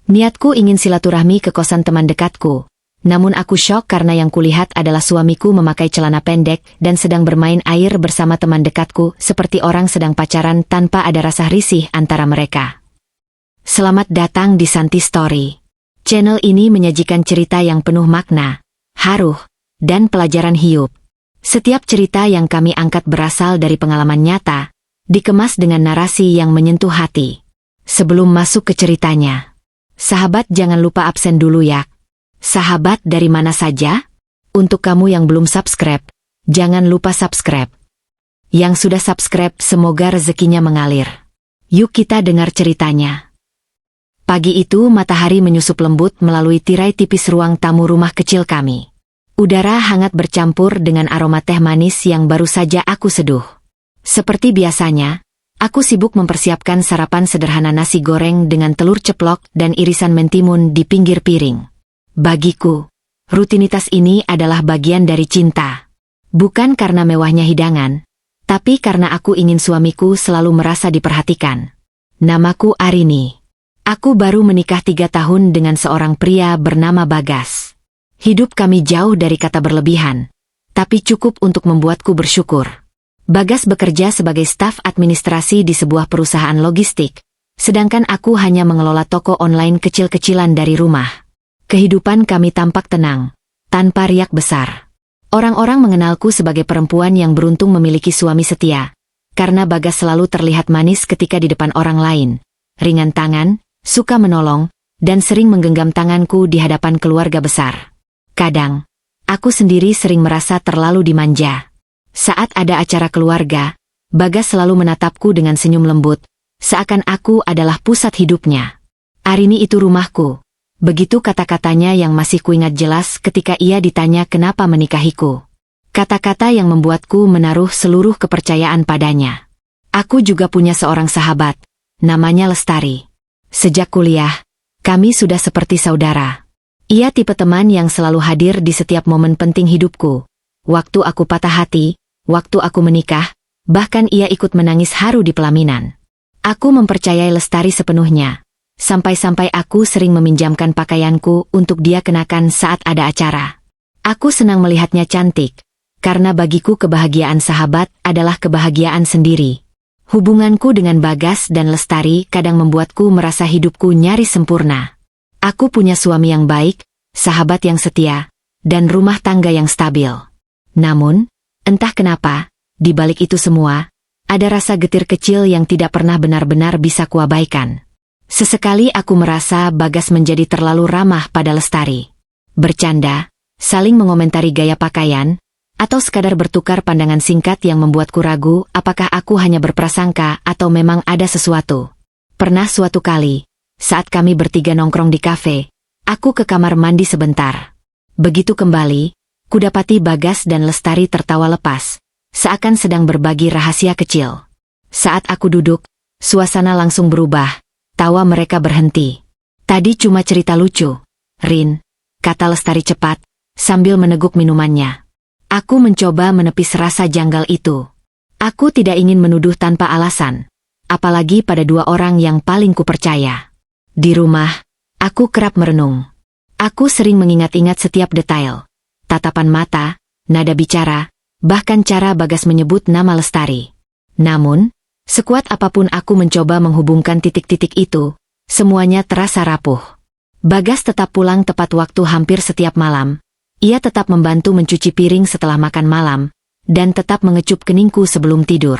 Niatku ingin silaturahmi ke kosan teman dekatku. Namun aku syok karena yang kulihat adalah suamiku memakai celana pendek dan sedang bermain air bersama teman dekatku seperti orang sedang pacaran tanpa ada rasa risih antara mereka. Selamat datang di Santi Story. Channel ini menyajikan cerita yang penuh makna, haru, dan pelajaran hidup. Setiap cerita yang kami angkat berasal dari pengalaman nyata, dikemas dengan narasi yang menyentuh hati. Sebelum masuk ke ceritanya, sahabat jangan lupa absen dulu ya. Sahabat dari mana saja? Untuk kamu yang belum subscribe, jangan lupa subscribe. Yang sudah subscribe semoga rezekinya mengalir. Yuk kita dengar ceritanya. Pagi itu matahari menyusup lembut melalui tirai tipis ruang tamu rumah kecil kami. Udara hangat bercampur dengan aroma teh manis yang baru saja aku seduh. Seperti biasanya, aku sibuk mempersiapkan sarapan sederhana nasi goreng dengan telur ceplok dan irisan mentimun di pinggir piring. Bagiku, rutinitas ini adalah bagian dari cinta. Bukan karena mewahnya hidangan, tapi karena aku ingin suamiku selalu merasa diperhatikan. Namaku Arini. Aku baru menikah 3 tahun dengan seorang pria bernama Bagas. Hidup kami jauh dari kata berlebihan, tapi cukup untuk membuatku bersyukur. Bagas bekerja sebagai staf administrasi di sebuah perusahaan logistik, sedangkan aku hanya mengelola toko online kecil-kecilan dari rumah. Kehidupan kami tampak tenang, tanpa riak besar. Orang-orang mengenalku sebagai perempuan yang beruntung memiliki suami setia, karena Bagas selalu terlihat manis ketika di depan orang lain, ringan tangan, suka menolong, dan sering menggenggam tanganku di hadapan keluarga besar. Kadang, aku sendiri sering merasa terlalu dimanja. Saat ada acara keluarga, Bagas selalu menatapku dengan senyum lembut, seakan aku adalah pusat hidupnya. Arini itu rumahku. Begitu kata-katanya yang masih kuingat jelas ketika ia ditanya kenapa menikahiku. Kata-kata yang membuatku menaruh seluruh kepercayaan padanya. Aku juga punya seorang sahabat, namanya Lestari. Sejak kuliah, kami sudah seperti saudara. Ia tipe teman yang selalu hadir di setiap momen penting hidupku. Waktu aku patah hati, waktu aku menikah, bahkan ia ikut menangis haru di pelaminan. Aku mempercayai Lestari sepenuhnya. Sampai-sampai aku sering meminjamkan pakaianku untuk dia kenakan saat ada acara. Aku senang melihatnya cantik, karena bagiku kebahagiaan sahabat adalah kebahagiaan sendiri. Hubunganku dengan Bagas dan Lestari kadang membuatku merasa hidupku nyaris sempurna. Aku punya suami yang baik, sahabat yang setia, dan rumah tangga yang stabil. Namun, entah kenapa, di balik itu semua, ada rasa getir kecil yang tidak pernah benar-benar bisa kuabaikan. Sesekali aku merasa Bagas menjadi terlalu ramah pada Lestari. Bercanda, saling mengomentari gaya pakaian, atau sekadar bertukar pandangan singkat yang membuatku ragu apakah aku hanya berprasangka atau memang ada sesuatu. Pernah suatu kali, saat kami bertiga nongkrong di kafe, aku ke kamar mandi sebentar. Begitu kembali, kudapati Bagas dan Lestari tertawa lepas, seakan sedang berbagi rahasia kecil. Saat aku duduk, suasana langsung berubah. Tawa mereka berhenti. Tadi cuma cerita lucu, Rin, kata Lestari cepat, sambil meneguk minumannya. Aku mencoba menepis rasa janggal itu. Aku tidak ingin menuduh tanpa alasan, apalagi pada dua orang yang paling kupercaya. Di rumah, aku kerap merenung. Aku sering mengingat-ingat setiap detail. Tatapan mata, nada bicara, bahkan cara Bagas menyebut nama Lestari. Namun, sekuat apapun aku mencoba menghubungkan titik-titik itu, semuanya terasa rapuh. Bagas tetap pulang tepat waktu hampir setiap malam. Ia tetap membantu mencuci piring setelah makan malam, dan tetap mengecup keningku sebelum tidur.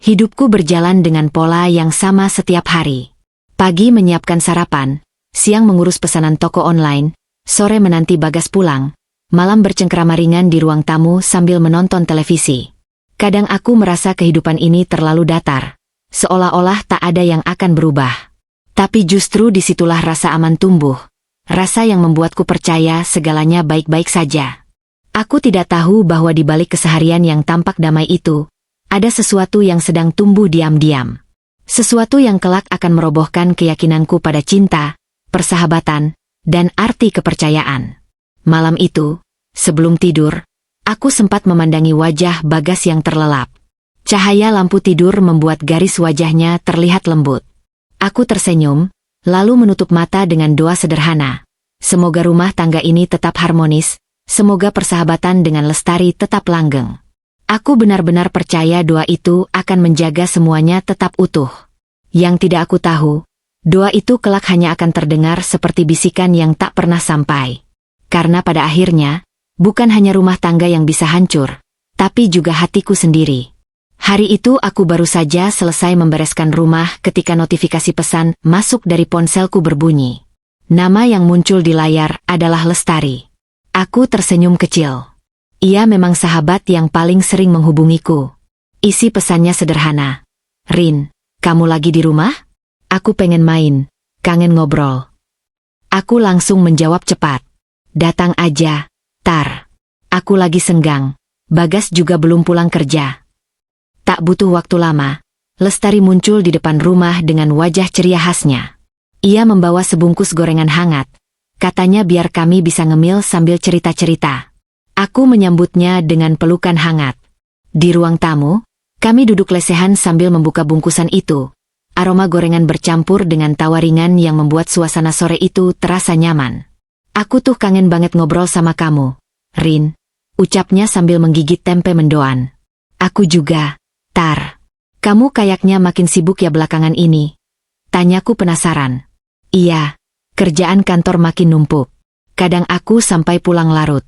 Hidupku berjalan dengan pola yang sama setiap hari. Pagi menyiapkan sarapan, siang mengurus pesanan toko online, sore menanti Bagas pulang, malam bercengkrama ringan di ruang tamu sambil menonton televisi. Kadang aku merasa kehidupan ini terlalu datar, seolah-olah tak ada yang akan berubah. Tapi justru disitulah rasa aman tumbuh, rasa yang membuatku percaya segalanya baik-baik saja. Aku tidak tahu bahwa di balik keseharian yang tampak damai itu, ada sesuatu yang sedang tumbuh diam-diam. Sesuatu yang kelak akan merobohkan keyakinanku pada cinta, persahabatan, dan arti kepercayaan. Malam itu, sebelum tidur, aku sempat memandangi wajah Bagas yang terlelap. Cahaya lampu tidur membuat garis wajahnya terlihat lembut. Aku tersenyum, lalu menutup mata dengan doa sederhana. Semoga rumah tangga ini tetap harmonis, semoga persahabatan dengan Lestari tetap langgeng. Aku benar-benar percaya doa itu akan menjaga semuanya tetap utuh. Yang tidak aku tahu, doa itu kelak hanya akan terdengar seperti bisikan yang tak pernah sampai. Karena pada akhirnya, bukan hanya rumah tangga yang bisa hancur, tapi juga hatiku sendiri. Hari itu aku baru saja selesai membereskan rumah ketika notifikasi pesan masuk dari ponselku berbunyi. Nama yang muncul di layar adalah Lestari. Aku tersenyum kecil. Ia memang sahabat yang paling sering menghubungiku. Isi pesannya sederhana. Rin, kamu lagi di rumah? Aku pengen main, kangen ngobrol. Aku langsung menjawab cepat. Datang aja, Tar. Aku lagi senggang. Bagas juga belum pulang kerja. Tak butuh waktu lama, Lestari muncul di depan rumah dengan wajah ceria khasnya. Ia membawa sebungkus gorengan hangat. Katanya biar kami bisa ngemil sambil cerita-cerita. Aku menyambutnya dengan pelukan hangat. Di ruang tamu, kami duduk lesehan sambil membuka bungkusan itu. Aroma gorengan bercampur dengan tawa ringan yang membuat suasana sore itu terasa nyaman. Aku tuh kangen banget ngobrol sama kamu, Rin, ucapnya sambil menggigit tempe mendoan. Aku juga, Tar. Kamu kayaknya makin sibuk ya belakangan ini. Tanyaku penasaran. Iya, kerjaan kantor makin numpuk. Kadang aku sampai pulang larut.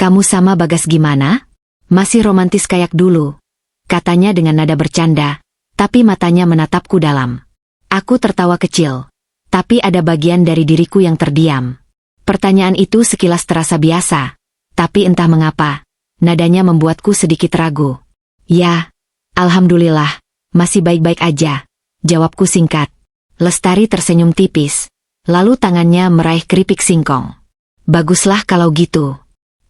Kamu sama Bagas gimana? Masih romantis kayak dulu? Katanya dengan nada bercanda, tapi matanya menatapku dalam. Aku tertawa kecil, tapi ada bagian dari diriku yang terdiam. Pertanyaan itu sekilas terasa biasa, tapi entah mengapa, nadanya membuatku sedikit ragu. Ya, alhamdulillah, masih baik-baik aja, jawabku singkat. Lestari tersenyum tipis, lalu tangannya meraih keripik singkong. Baguslah kalau gitu.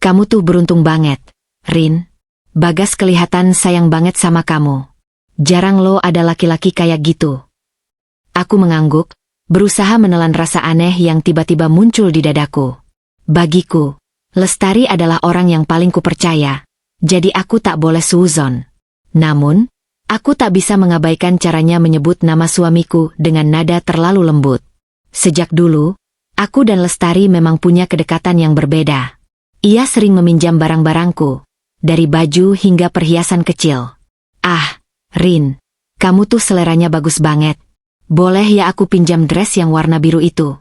Kamu tuh beruntung banget, Rin. Bagas kelihatan sayang banget sama kamu. Jarang lo ada laki-laki kayak gitu. Aku mengangguk, berusaha menelan rasa aneh yang tiba-tiba muncul di dadaku. Bagiku, Lestari adalah orang yang paling kupercaya, jadi aku tak boleh suuzon. Namun, aku tak bisa mengabaikan caranya menyebut nama suamiku dengan nada terlalu lembut. Sejak dulu, aku dan Lestari memang punya kedekatan yang berbeda. Ia sering meminjam barang-barangku, dari baju hingga perhiasan kecil. Rin, kamu tuh seleranya bagus banget. Boleh ya aku pinjam dress yang warna biru itu?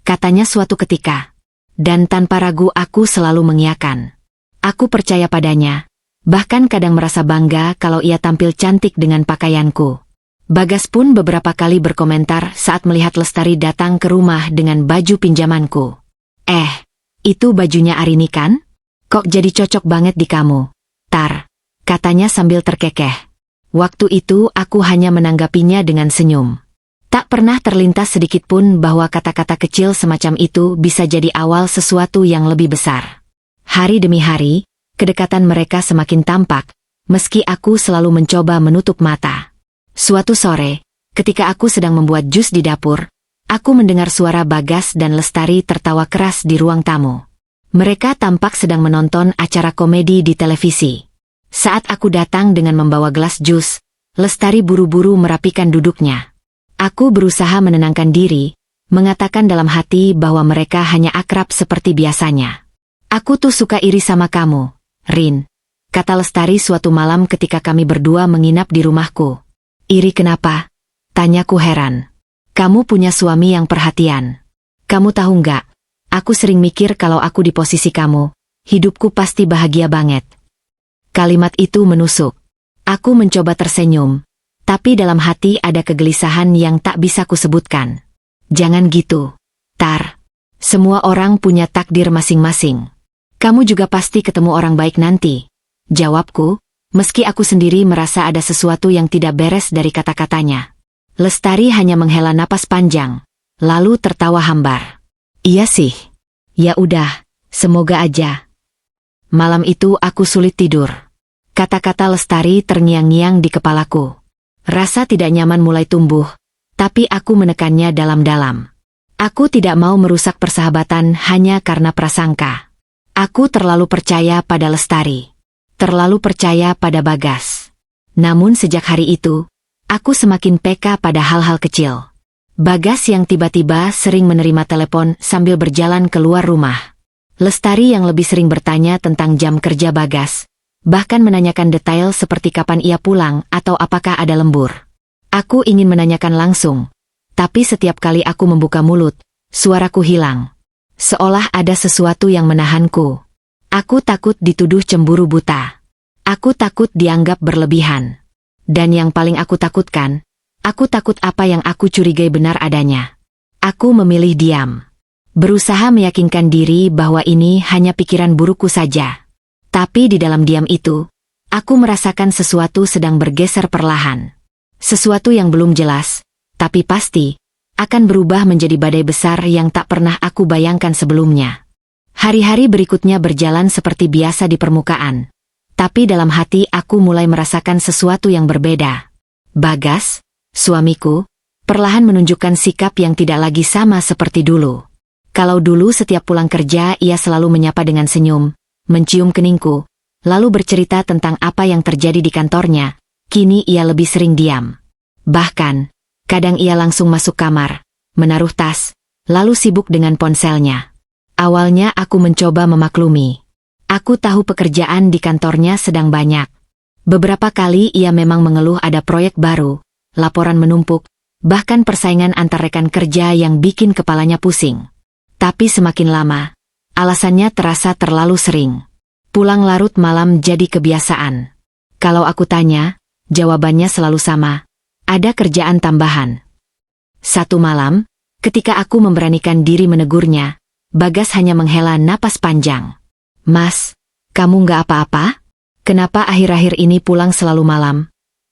Katanya suatu ketika. Dan tanpa ragu aku selalu mengiyakan. Aku percaya padanya. Bahkan kadang merasa bangga kalau ia tampil cantik dengan pakaianku. Bagas pun beberapa kali berkomentar saat melihat Lestari datang ke rumah dengan baju pinjamanku. Itu bajunya Arini kan? Kok jadi cocok banget di kamu, Tar, katanya sambil terkekeh. Waktu itu aku hanya menanggapinya dengan senyum. Tak pernah terlintas sedikit pun bahwa kata-kata kecil semacam itu bisa jadi awal sesuatu yang lebih besar. Hari demi hari, kedekatan mereka semakin tampak, meski aku selalu mencoba menutup mata. Suatu sore, ketika aku sedang membuat jus di dapur, aku mendengar suara Bagas dan Lestari tertawa keras di ruang tamu. Mereka tampak sedang menonton acara komedi di televisi. Saat aku datang dengan membawa gelas jus, Lestari buru-buru merapikan duduknya. Aku berusaha menenangkan diri, mengatakan dalam hati bahwa mereka hanya akrab seperti biasanya. Aku tuh suka iri sama kamu, Rin, kata Lestari suatu malam ketika kami berdua menginap di rumahku. Iri kenapa? Tanyaku heran. Kamu punya suami yang perhatian. Kamu tahu nggak? Aku sering mikir kalau aku di posisi kamu, hidupku pasti bahagia banget. Kalimat itu menusuk. Aku mencoba tersenyum, tapi dalam hati ada kegelisahan yang tak bisa kusebutkan. Jangan gitu, Tar. Semua orang punya takdir masing-masing. Kamu juga pasti ketemu orang baik nanti. Jawabku, meski aku sendiri merasa ada sesuatu yang tidak beres dari kata-katanya. Lestari hanya menghela napas panjang, lalu tertawa hambar. Iya sih. Ya udah, semoga aja. Malam itu aku sulit tidur. Kata-kata Lestari terngiang-ngiang di kepalaku. Rasa tidak nyaman mulai tumbuh, tapi aku menekannya dalam-dalam. Aku tidak mau merusak persahabatan hanya karena prasangka. Aku terlalu percaya pada Lestari. Terlalu percaya pada Bagas. Namun sejak hari itu, aku semakin peka pada hal-hal kecil. Bagas yang tiba-tiba sering menerima telepon sambil berjalan keluar rumah. Lestari yang lebih sering bertanya tentang jam kerja Bagas, bahkan menanyakan detail seperti kapan ia pulang atau apakah ada lembur. Aku ingin menanyakan langsung, tapi setiap kali aku membuka mulut, suaraku hilang. Seolah ada sesuatu yang menahanku. Aku takut dituduh cemburu buta. Aku takut dianggap berlebihan. Dan yang paling aku takutkan, aku takut apa yang aku curigai benar adanya. Aku memilih diam. Berusaha meyakinkan diri bahwa ini hanya pikiran burukku saja. Tapi di dalam diam itu, aku merasakan sesuatu sedang bergeser perlahan. Sesuatu yang belum jelas, tapi pasti, akan berubah menjadi badai besar yang tak pernah aku bayangkan sebelumnya. Hari-hari berikutnya berjalan seperti biasa di permukaan. Tapi dalam hati aku mulai merasakan sesuatu yang berbeda. Bagas, suamiku, perlahan menunjukkan sikap yang tidak lagi sama seperti dulu. Kalau dulu setiap pulang kerja ia selalu menyapa dengan senyum, mencium keningku, lalu bercerita tentang apa yang terjadi di kantornya, kini ia lebih sering diam. Bahkan, kadang ia langsung masuk kamar, menaruh tas, lalu sibuk dengan ponselnya. Awalnya aku mencoba memaklumi. Aku tahu pekerjaan di kantornya sedang banyak. Beberapa kali ia memang mengeluh ada proyek baru, laporan menumpuk, bahkan persaingan antar rekan kerja yang bikin kepalanya pusing. Tapi semakin lama, alasannya terasa terlalu sering. Pulang larut malam jadi kebiasaan. Kalau aku tanya, jawabannya selalu sama. Ada kerjaan tambahan. Satu malam, ketika aku memberanikan diri menegurnya, Bagas hanya menghela napas panjang. Mas, kamu nggak apa-apa? Kenapa akhir-akhir ini pulang selalu malam?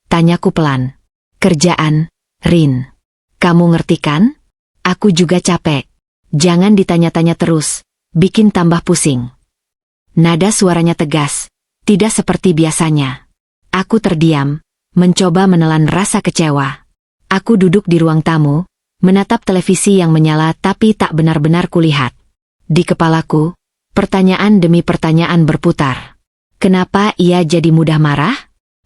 Tanyaku pelan. Kerjaan, Rin. Kamu ngerti kan? Aku juga capek. Jangan ditanya-tanya terus, bikin tambah pusing. Nada suaranya tegas, tidak seperti biasanya. Aku terdiam, mencoba menelan rasa kecewa. Aku duduk di ruang tamu, menatap televisi yang menyala tapi tak benar-benar kulihat. Di kepalaku, pertanyaan demi pertanyaan berputar. Kenapa ia jadi mudah marah?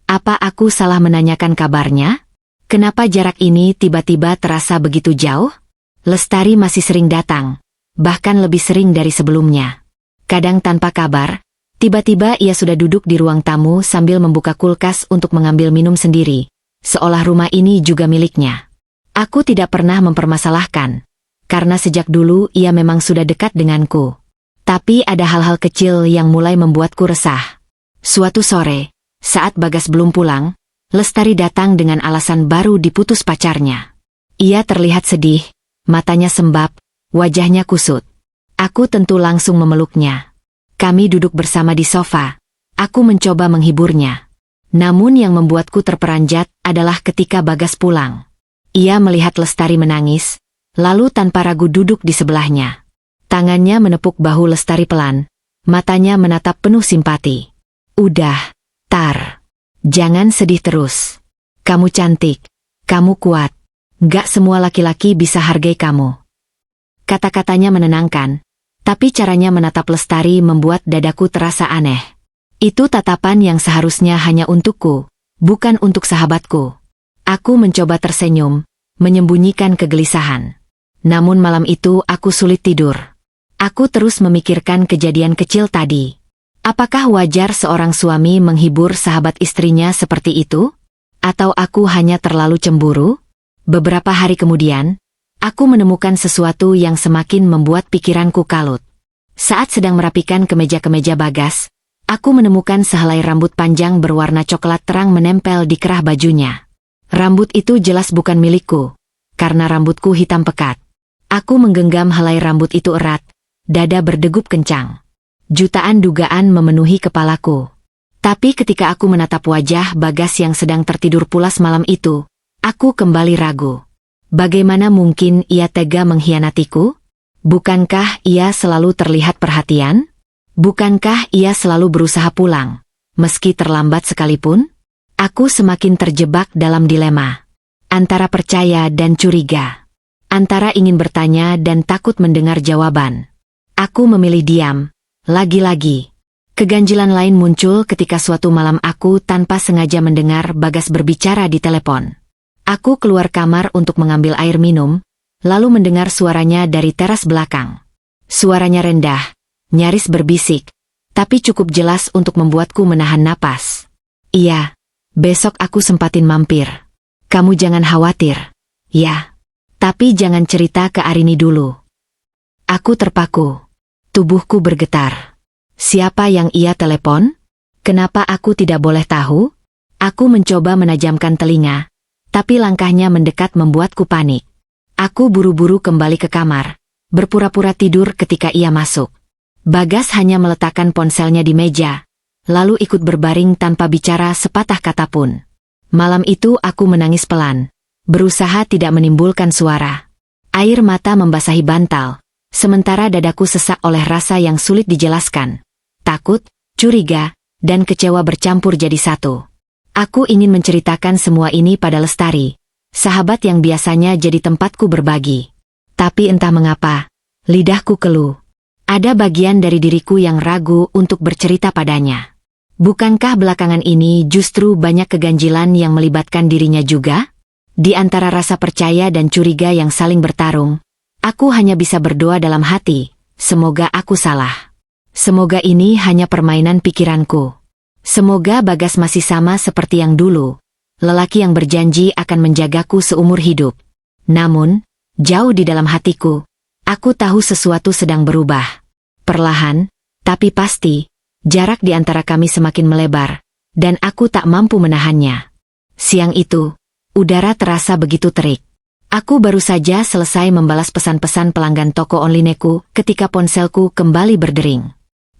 Apa aku salah menanyakan kabarnya? Kenapa jarak ini tiba-tiba terasa begitu jauh? Lestari masih sering datang, bahkan lebih sering dari sebelumnya. Kadang tanpa kabar, tiba-tiba ia sudah duduk di ruang tamu sambil membuka kulkas untuk mengambil minum sendiri, seolah rumah ini juga miliknya. Aku tidak pernah mempermasalahkan, karena sejak dulu ia memang sudah dekat denganku. Tapi ada hal-hal kecil yang mulai membuatku resah. Suatu sore, saat Bagas belum pulang, Lestari datang dengan alasan baru diputus pacarnya. Ia terlihat sedih, matanya sembab, wajahnya kusut. Aku tentu langsung memeluknya. Kami duduk bersama di sofa. Aku mencoba menghiburnya. Namun yang membuatku terperanjat adalah ketika Bagas pulang. Ia melihat Lestari menangis, lalu tanpa ragu duduk di sebelahnya. Tangannya menepuk bahu Lestari pelan, matanya menatap penuh simpati. Udah, Tar. Jangan sedih terus. Kamu cantik, kamu kuat. Gak semua laki-laki bisa hargai kamu. Kata-katanya menenangkan, tapi caranya menatap Lestari membuat dadaku terasa aneh. Itu tatapan yang seharusnya hanya untukku, bukan untuk sahabatku. Aku mencoba tersenyum, menyembunyikan kegelisahan. Namun malam itu aku sulit tidur. Aku terus memikirkan kejadian kecil tadi. Apakah wajar seorang suami menghibur sahabat istrinya seperti itu? Atau aku hanya terlalu cemburu? Beberapa hari kemudian, aku menemukan sesuatu yang semakin membuat pikiranku kalut. Saat sedang merapikan kemeja-kemeja Bagas, aku menemukan sehelai rambut panjang berwarna coklat terang menempel di kerah bajunya. Rambut itu jelas bukan milikku, karena rambutku hitam pekat. Aku menggenggam helai rambut itu erat, dada berdegup kencang. Jutaan dugaan memenuhi kepalaku. Tapi ketika aku menatap wajah Bagas yang sedang tertidur pulas malam itu, aku kembali ragu. Bagaimana mungkin ia tega mengkhianatiku? Bukankah ia selalu terlihat perhatian? Bukankah ia selalu berusaha pulang, meski terlambat sekalipun? Aku semakin terjebak dalam dilema. Antara percaya dan curiga. Antara ingin bertanya dan takut mendengar jawaban. Aku memilih diam. Lagi-lagi. Keganjilan lain muncul ketika suatu malam aku tanpa sengaja mendengar Bagas berbicara di telepon. Aku keluar kamar untuk mengambil air minum, lalu mendengar suaranya dari teras belakang. Suaranya rendah, nyaris berbisik, tapi cukup jelas untuk membuatku menahan napas. Iya, besok aku sempatin mampir. Kamu jangan khawatir. Ya, tapi jangan cerita ke Arini dulu. Aku terpaku. Tubuhku bergetar. Siapa yang ia telepon? Kenapa aku tidak boleh tahu? Aku mencoba menajamkan telinga, tapi langkahnya mendekat membuatku panik. Aku buru-buru kembali ke kamar, berpura-pura tidur ketika ia masuk. Bagas hanya meletakkan ponselnya di meja, lalu ikut berbaring tanpa bicara sepatah kata pun. Malam itu aku menangis pelan, berusaha tidak menimbulkan suara. Air mata membasahi bantal, sementara dadaku sesak oleh rasa yang sulit dijelaskan. Takut, curiga, dan kecewa bercampur jadi satu. Aku ingin menceritakan semua ini pada Lestari, sahabat yang biasanya jadi tempatku berbagi. Tapi entah mengapa, lidahku keluh. Ada bagian dari diriku yang ragu untuk bercerita padanya. Bukankah belakangan ini justru banyak keganjilan yang melibatkan dirinya juga? Di antara rasa percaya dan curiga yang saling bertarung, aku hanya bisa berdoa dalam hati, semoga aku salah. Semoga ini hanya permainan pikiranku. Semoga Bagas masih sama seperti yang dulu, lelaki yang berjanji akan menjagaku seumur hidup. Namun, jauh di dalam hatiku, aku tahu sesuatu sedang berubah. Perlahan, tapi pasti, jarak di antara kami semakin melebar, dan aku tak mampu menahannya. Siang itu, udara terasa begitu terik. Aku baru saja selesai membalas pesan-pesan pelanggan toko onlineku ketika ponselku kembali berdering.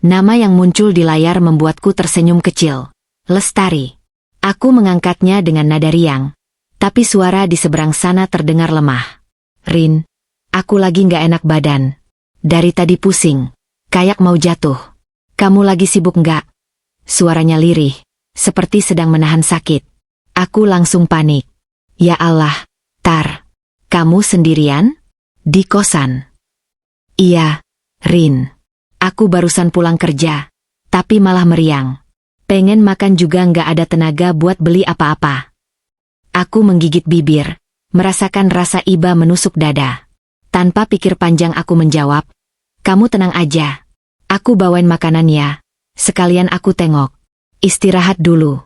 Nama yang muncul di layar membuatku tersenyum kecil. Lestari. Aku mengangkatnya dengan nada riang, tapi suara di seberang sana terdengar lemah. Rin, aku lagi nggak enak badan. Dari tadi pusing, kayak mau jatuh. Kamu lagi sibuk nggak? Suaranya lirih, seperti sedang menahan sakit. Aku langsung panik. Ya Allah, Tar, kamu sendirian? Di kosan? Iya, Rin. Aku barusan pulang kerja, tapi malah meriang. Pengen makan juga nggak ada tenaga buat beli apa-apa. Aku menggigit bibir, merasakan rasa iba menusuk dada. Tanpa pikir panjang aku menjawab, kamu tenang aja. Aku bawain makanan ya, sekalian aku tengok. Istirahat dulu.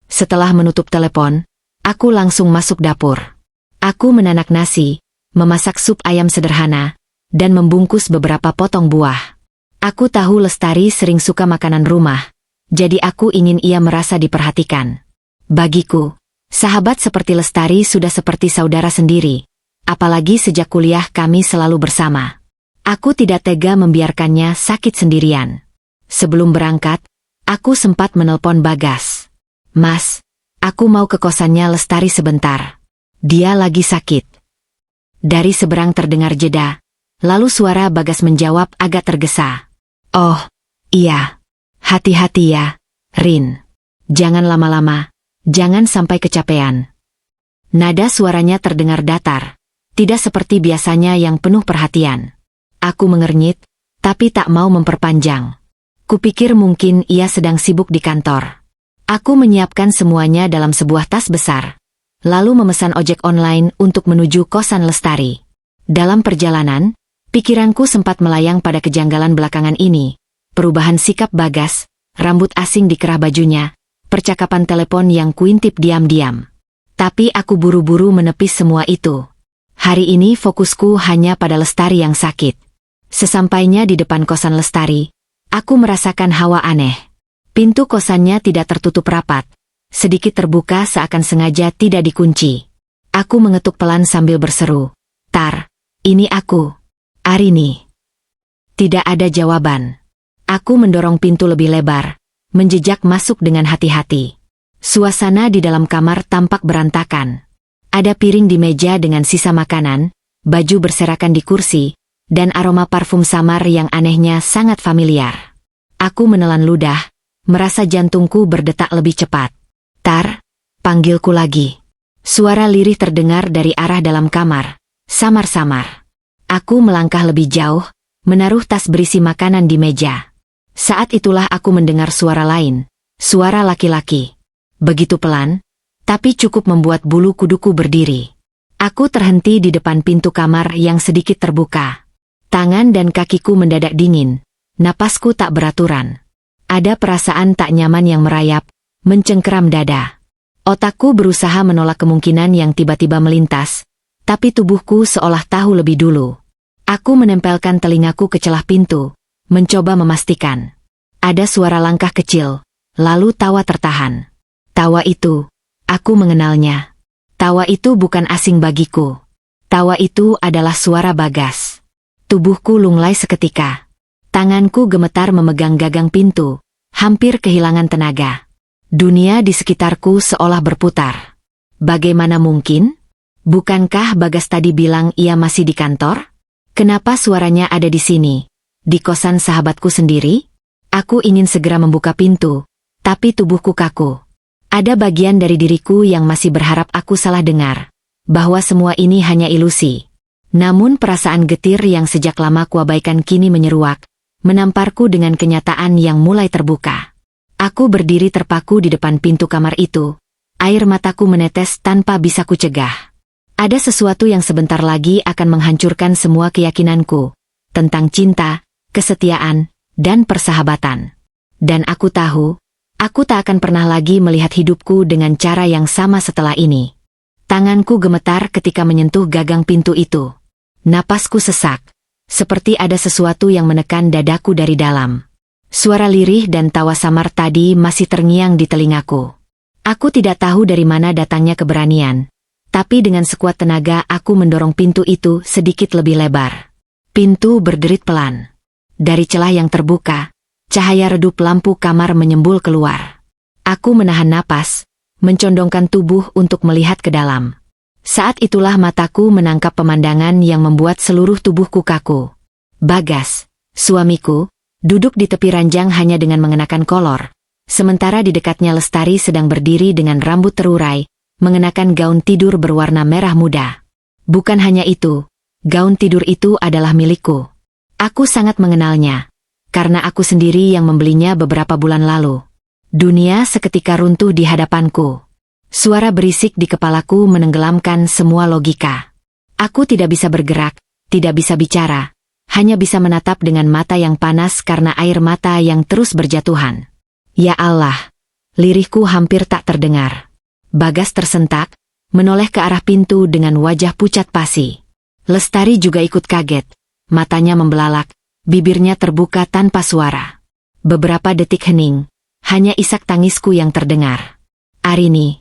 Setelah menutup telepon, aku langsung masuk dapur. Aku menanak nasi, memasak sup ayam sederhana, dan membungkus beberapa potong buah. Aku tahu Lestari sering suka makanan rumah, jadi aku ingin ia merasa diperhatikan. Bagiku, sahabat seperti Lestari sudah seperti saudara sendiri, apalagi sejak kuliah kami selalu bersama. Aku tidak tega membiarkannya sakit sendirian. Sebelum berangkat, aku sempat menelpon Bagas. Mas, aku mau ke kosannya Lestari sebentar. Dia lagi sakit. Dari seberang terdengar jeda, lalu suara Bagas menjawab agak tergesa. Oh, iya. Hati-hati ya, Rin. Jangan lama-lama, jangan sampai kecapean. Nada suaranya terdengar datar, tidak seperti biasanya yang penuh perhatian. Aku mengernyit, tapi tak mau memperpanjang. Kupikir mungkin ia sedang sibuk di kantor. Aku menyiapkan semuanya dalam sebuah tas besar, lalu memesan ojek online untuk menuju kosan Lestari. Dalam perjalanan, pikiranku sempat melayang pada kejanggalan belakangan ini. Perubahan sikap Bagas, rambut asing di kerah bajunya, percakapan telepon yang kuintip diam-diam. Tapi aku buru-buru menepis semua itu. Hari ini fokusku hanya pada Lestari yang sakit. Sesampainya di depan kosan Lestari, aku merasakan hawa aneh. Pintu kosannya tidak tertutup rapat, sedikit terbuka seakan sengaja tidak dikunci. Aku mengetuk pelan sambil berseru, Tar, ini aku. Arini. Tidak ada jawaban. Aku mendorong pintu lebih lebar, menjejak masuk dengan hati-hati. Suasana di dalam kamar tampak berantakan. Ada piring di meja dengan sisa makanan, baju berserakan di kursi, dan aroma parfum samar yang anehnya sangat familiar. Aku menelan ludah, merasa jantungku berdetak lebih cepat. Tar, panggilku lagi. Suara lirih terdengar dari arah dalam kamar, samar-samar. Aku melangkah lebih jauh, menaruh tas berisi makanan di meja. Saat itulah aku mendengar suara lain, suara laki-laki. Begitu pelan, tapi cukup membuat bulu kuduku berdiri. Aku terhenti di depan pintu kamar yang sedikit terbuka. Tangan dan kakiku mendadak dingin. Napasku tak beraturan. Ada perasaan tak nyaman yang merayap, mencengkeram dada. Otakku berusaha menolak kemungkinan yang tiba-tiba melintas, tapi tubuhku seolah tahu lebih dulu. Aku menempelkan telingaku ke celah pintu, mencoba memastikan. Ada suara langkah kecil, lalu tawa tertahan. Tawa itu, aku mengenalnya. Tawa itu bukan asing bagiku. Tawa itu adalah suara Bagas. Tubuhku lunglai seketika. Tanganku gemetar memegang gagang pintu, hampir kehilangan tenaga. Dunia di sekitarku seolah berputar. Bagaimana mungkin? Bukankah Bagas tadi bilang ia masih di kantor? Kenapa suaranya ada di sini? Di kosan sahabatku sendiri? Aku ingin segera membuka pintu, tapi tubuhku kaku. Ada bagian dari diriku yang masih berharap aku salah dengar, bahwa semua ini hanya ilusi. Namun perasaan getir yang sejak lama kuabaikan kini menyeruak, menamparku dengan kenyataan yang mulai terbuka. Aku berdiri terpaku di depan pintu kamar itu, air mataku menetes tanpa bisa kucegah. Ada sesuatu yang sebentar lagi akan menghancurkan semua keyakinanku, tentang cinta, kesetiaan, dan persahabatan. Dan aku tahu, aku tak akan pernah lagi melihat hidupku dengan cara yang sama setelah ini. Tanganku gemetar ketika menyentuh gagang pintu itu. Napasku sesak, seperti ada sesuatu yang menekan dadaku dari dalam. Suara lirih dan tawa samar tadi masih terngiang di telingaku. Aku tidak tahu dari mana datangnya keberanian, tapi dengan sekuat tenaga aku mendorong pintu itu sedikit lebih lebar. Pintu berderit pelan. Dari celah yang terbuka, cahaya redup lampu kamar menyembul keluar. Aku menahan napas, mencondongkan tubuh untuk melihat ke dalam. Saat itulah mataku menangkap pemandangan yang membuat seluruh tubuhku kaku. Bagas, suamiku, duduk di tepi ranjang hanya dengan mengenakan kolor. Sementara di dekatnya Lestari sedang berdiri dengan rambut terurai, mengenakan gaun tidur berwarna merah muda. Bukan hanya itu, gaun tidur itu adalah milikku. Aku sangat mengenalnya, karena aku sendiri yang membelinya beberapa bulan lalu. Dunia seketika runtuh di hadapanku. Suara berisik di kepalaku menenggelamkan semua logika. Aku tidak bisa bergerak, tidak bisa bicara, hanya bisa menatap dengan mata yang panas karena air mata yang terus berjatuhan. Ya Allah, lirihku hampir tak terdengar. Bagas tersentak, menoleh ke arah pintu dengan wajah pucat pasi. Lestari juga ikut kaget, matanya membelalak, bibirnya terbuka tanpa suara. Beberapa detik hening, hanya isak tangisku yang terdengar. Arini,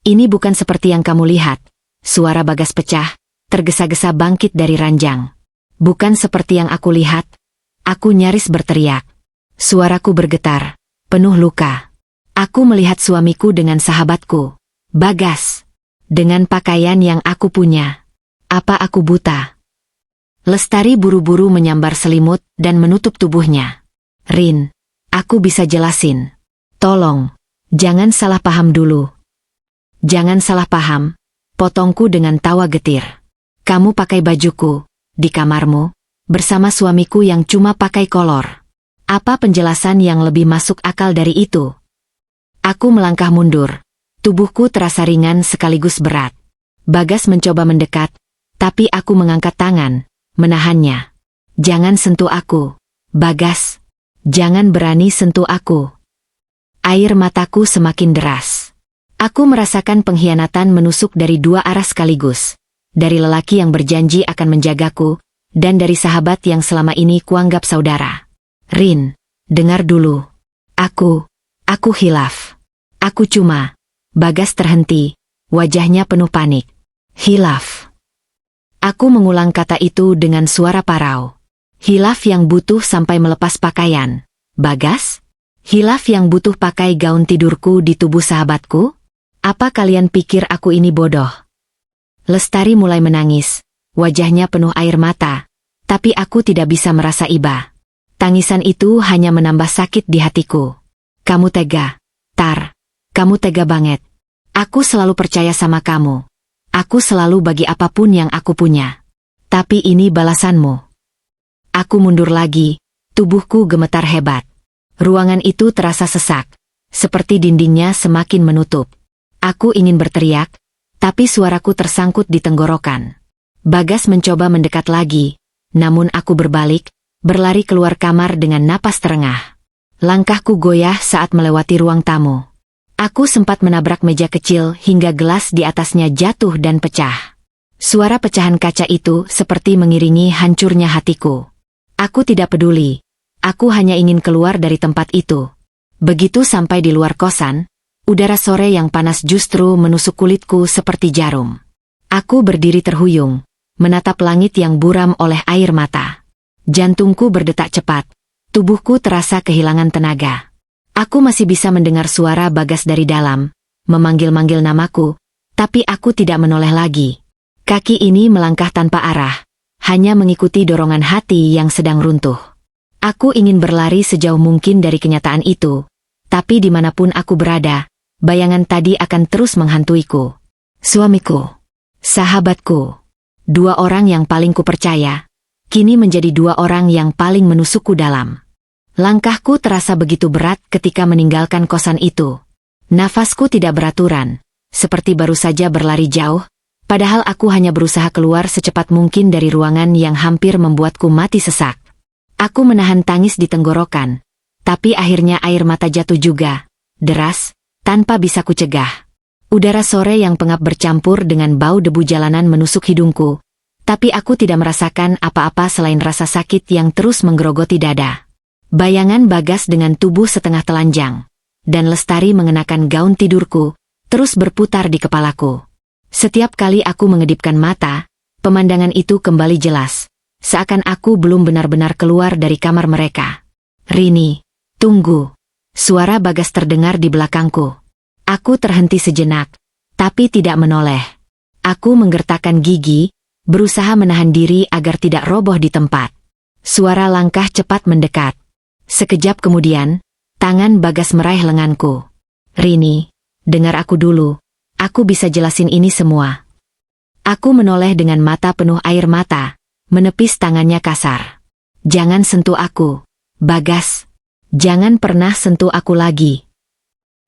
ini bukan seperti yang kamu lihat. Suara Bagas pecah, tergesa-gesa bangkit dari ranjang. Bukan seperti yang aku lihat. Aku nyaris berteriak. Suaraku bergetar, penuh luka. Aku melihat suamiku dengan sahabatku, Bagas, dengan pakaian yang aku punya. Apa aku buta? Lestari buru-buru menyambar selimut dan menutup tubuhnya. Rin, aku bisa jelasin. Tolong, jangan salah paham dulu. Jangan salah paham, potongku dengan tawa getir. Kamu pakai bajuku, di kamarmu, bersama suamiku yang cuma pakai kolor. Apa penjelasan yang lebih masuk akal dari itu? Aku melangkah mundur. Tubuhku terasa ringan sekaligus berat. Bagas mencoba mendekat, tapi aku mengangkat tangan, menahannya. Jangan sentuh aku, Bagas. Jangan berani sentuh aku. Air mataku semakin deras. Aku merasakan pengkhianatan menusuk dari dua arah sekaligus. Dari lelaki yang berjanji akan menjagaku, dan dari sahabat yang selama ini kuanggap saudara. Rin, dengar dulu. Aku hilaf. Aku cuma... Bagas terhenti, wajahnya penuh panik. Hilaf. Aku mengulang kata itu dengan suara parau. Hilaf yang butuh sampai melepas pakaian. Bagas? Hilaf yang butuh pakai gaun tidurku di tubuh sahabatku? Apa kalian pikir aku ini bodoh? Lestari mulai menangis, wajahnya penuh air mata, tapi aku tidak bisa merasa iba. Tangisan itu hanya menambah sakit di hatiku. Kamu tega, Tar. Kamu tega banget. Aku selalu percaya sama kamu. Aku selalu bagi apapun yang aku punya. Tapi ini balasanmu. Aku mundur lagi, tubuhku gemetar hebat. Ruangan itu terasa sesak, seperti dindingnya semakin menutup. Aku ingin berteriak, tapi suaraku tersangkut di tenggorokan. Bagas mencoba mendekat lagi, namun aku berbalik, berlari keluar kamar dengan napas terengah. Langkahku goyah saat melewati ruang tamu. Aku sempat menabrak meja kecil hingga gelas di atasnya jatuh dan pecah. Suara pecahan kaca itu seperti mengiringi hancurnya hatiku. Aku tidak peduli. Aku hanya ingin keluar dari tempat itu. Begitu sampai di luar kosan, udara sore yang panas justru menusuk kulitku seperti jarum. Aku berdiri terhuyung, menatap langit yang buram oleh air mata. Jantungku berdetak cepat, tubuhku terasa kehilangan tenaga. Aku masih bisa mendengar suara Bagas dari dalam, memanggil-manggil namaku, tapi aku tidak menoleh lagi. Kaki ini melangkah tanpa arah, hanya mengikuti dorongan hati yang sedang runtuh. Aku ingin berlari sejauh mungkin dari kenyataan itu, tapi dimanapun aku berada, bayangan tadi akan terus menghantuiku. Suamiku, sahabatku, dua orang yang paling kupercaya, kini menjadi dua orang yang paling menusukku dalam. Langkahku terasa begitu berat ketika meninggalkan kosan itu. Nafasku tidak beraturan, seperti baru saja berlari jauh, padahal aku hanya berusaha keluar secepat mungkin dari ruangan yang hampir membuatku mati sesak. Aku menahan tangis di tenggorokan, tapi akhirnya air mata jatuh juga, deras, tanpa bisa kucegah. Udara sore yang pengap bercampur dengan bau debu jalanan menusuk hidungku, tapi aku tidak merasakan apa-apa selain rasa sakit yang terus menggerogoti dada. Bayangan Bagas dengan tubuh setengah telanjang, dan Lestari mengenakan gaun tidurku, terus berputar di kepalaku. Setiap kali aku mengedipkan mata, pemandangan itu kembali jelas, seakan aku belum benar-benar keluar dari kamar mereka. Rini, tunggu. Suara Bagas terdengar di belakangku. Aku terhenti sejenak, tapi tidak menoleh. Aku menggertakkan gigi, berusaha menahan diri agar tidak roboh di tempat. Suara langkah cepat mendekat. Sekejap kemudian, tangan Bagas meraih lenganku. Rini, dengar aku dulu. Aku bisa jelasin ini semua. Aku menoleh dengan mata penuh air mata, menepis tangannya kasar. Jangan sentuh aku, Bagas. Jangan pernah sentuh aku lagi.